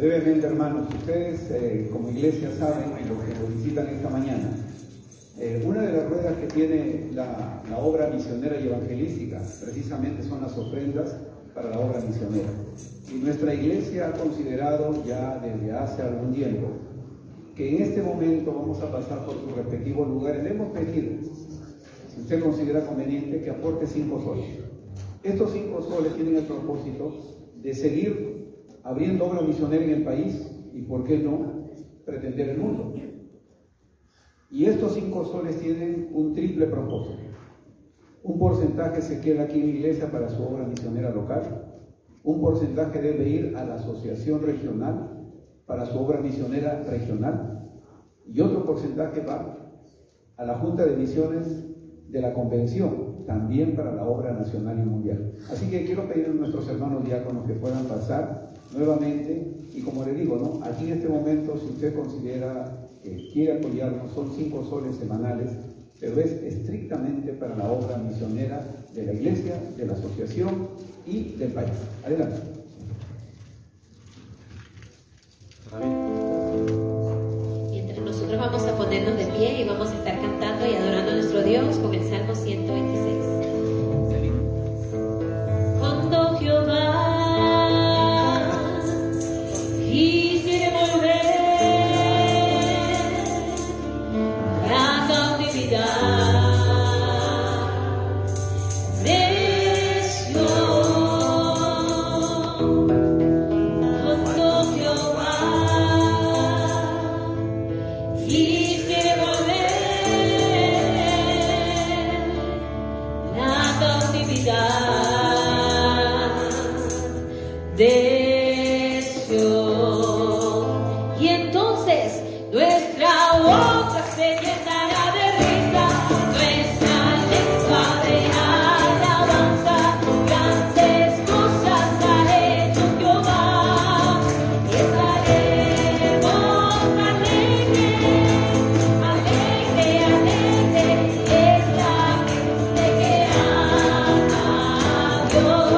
Brevemente, hermanos, ustedes como iglesia saben, y los que lo visitan esta mañana, una de las ruedas que tiene la obra misionera y evangelística precisamente son las ofrendas para la obra misionera. Y nuestra iglesia ha considerado ya desde hace algún tiempo que en este momento vamos a pasar por sus respectivos lugares. Le hemos pedido, si usted considera conveniente, que aporte 5 soles. Estos 5 soles tienen el propósito de seguir abriendo obra misionera en el país y, ¿por qué no?, pretender el mundo. Y estos 5 soles tienen un triple propósito. Un porcentaje se queda aquí en la iglesia para su obra misionera local. Un porcentaje debe ir a la asociación regional para su obra misionera regional. Y otro porcentaje va a la Junta de Misiones de la Convención, también para la obra nacional y mundial. Así que quiero pedir a nuestros hermanos diáconos que puedan pasar nuevamente. Y como le digo, ¿no?, aquí en este momento, si usted considera que quiere apoyarnos, son 5 soles semanales, pero es estrictamente para la obra misionera de la iglesia, de la asociación y del país. Adelante. Y entre nosotros vamos a ponernos de pie y vamos a estar cantando y adorando a nuestro Dios con el Salmo 126. Cuando Jehová quisiere volver la cautividad de Sion, cuando Jehová quisiere volver la cautividad de Sion, y entonces nuestra boca se llenará de risa, nuestra lengua de alabanza. Grandes cosas ha hecho Jehová, y estaremos alegres, alegre, alegre, es la gente que ama a Dios.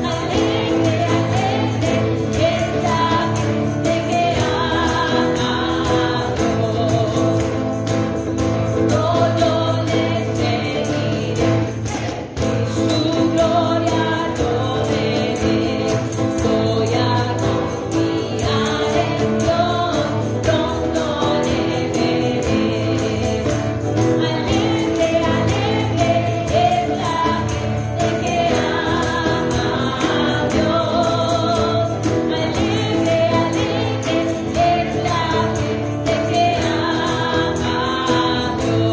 Alegre, alegre, es la gente que ama a Dios. No, yo le seguiré, y su gloria yo veré. Voy a confiar en Dios, pronto le veré. Alegre, alegre, es la gente que ama a Dios. Alegre, alegre, es la gente que ama a Dios.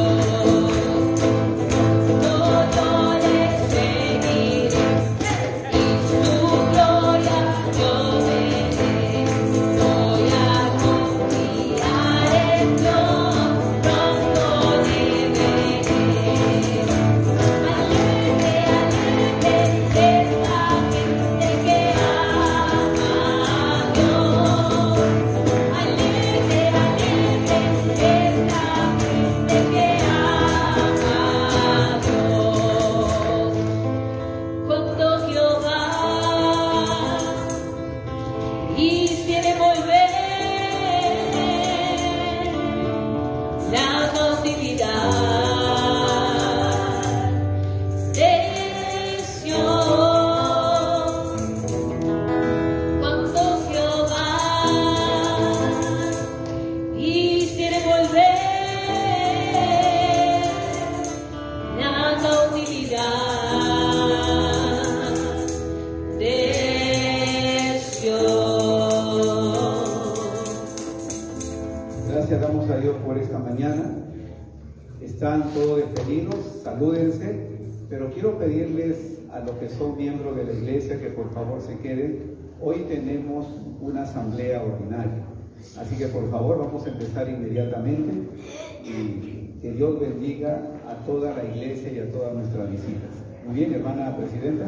Todo le seguiré, y su gloria yo veré. Voy a confiar en Dios, pronto le veré. Alegre, alegre, es la gente que ama a Dios. Alegre, alegre, es la gente que ama a Dios. Cuando Jehová quisiere volver la cautividad de Sion, cuando Jehová quisiere volver la cautividad de Sion. Gracias damos a Dios por esta mañana. Están todos despedidos, salúdense, pero quiero pedirles a los que son miembros de la iglesia que por favor se queden. Hoy tenemos una asamblea ordinaria, así que por favor vamos a empezar inmediatamente y que Dios bendiga a toda la iglesia y a todas nuestras visitas. Muy bien, hermana presidenta.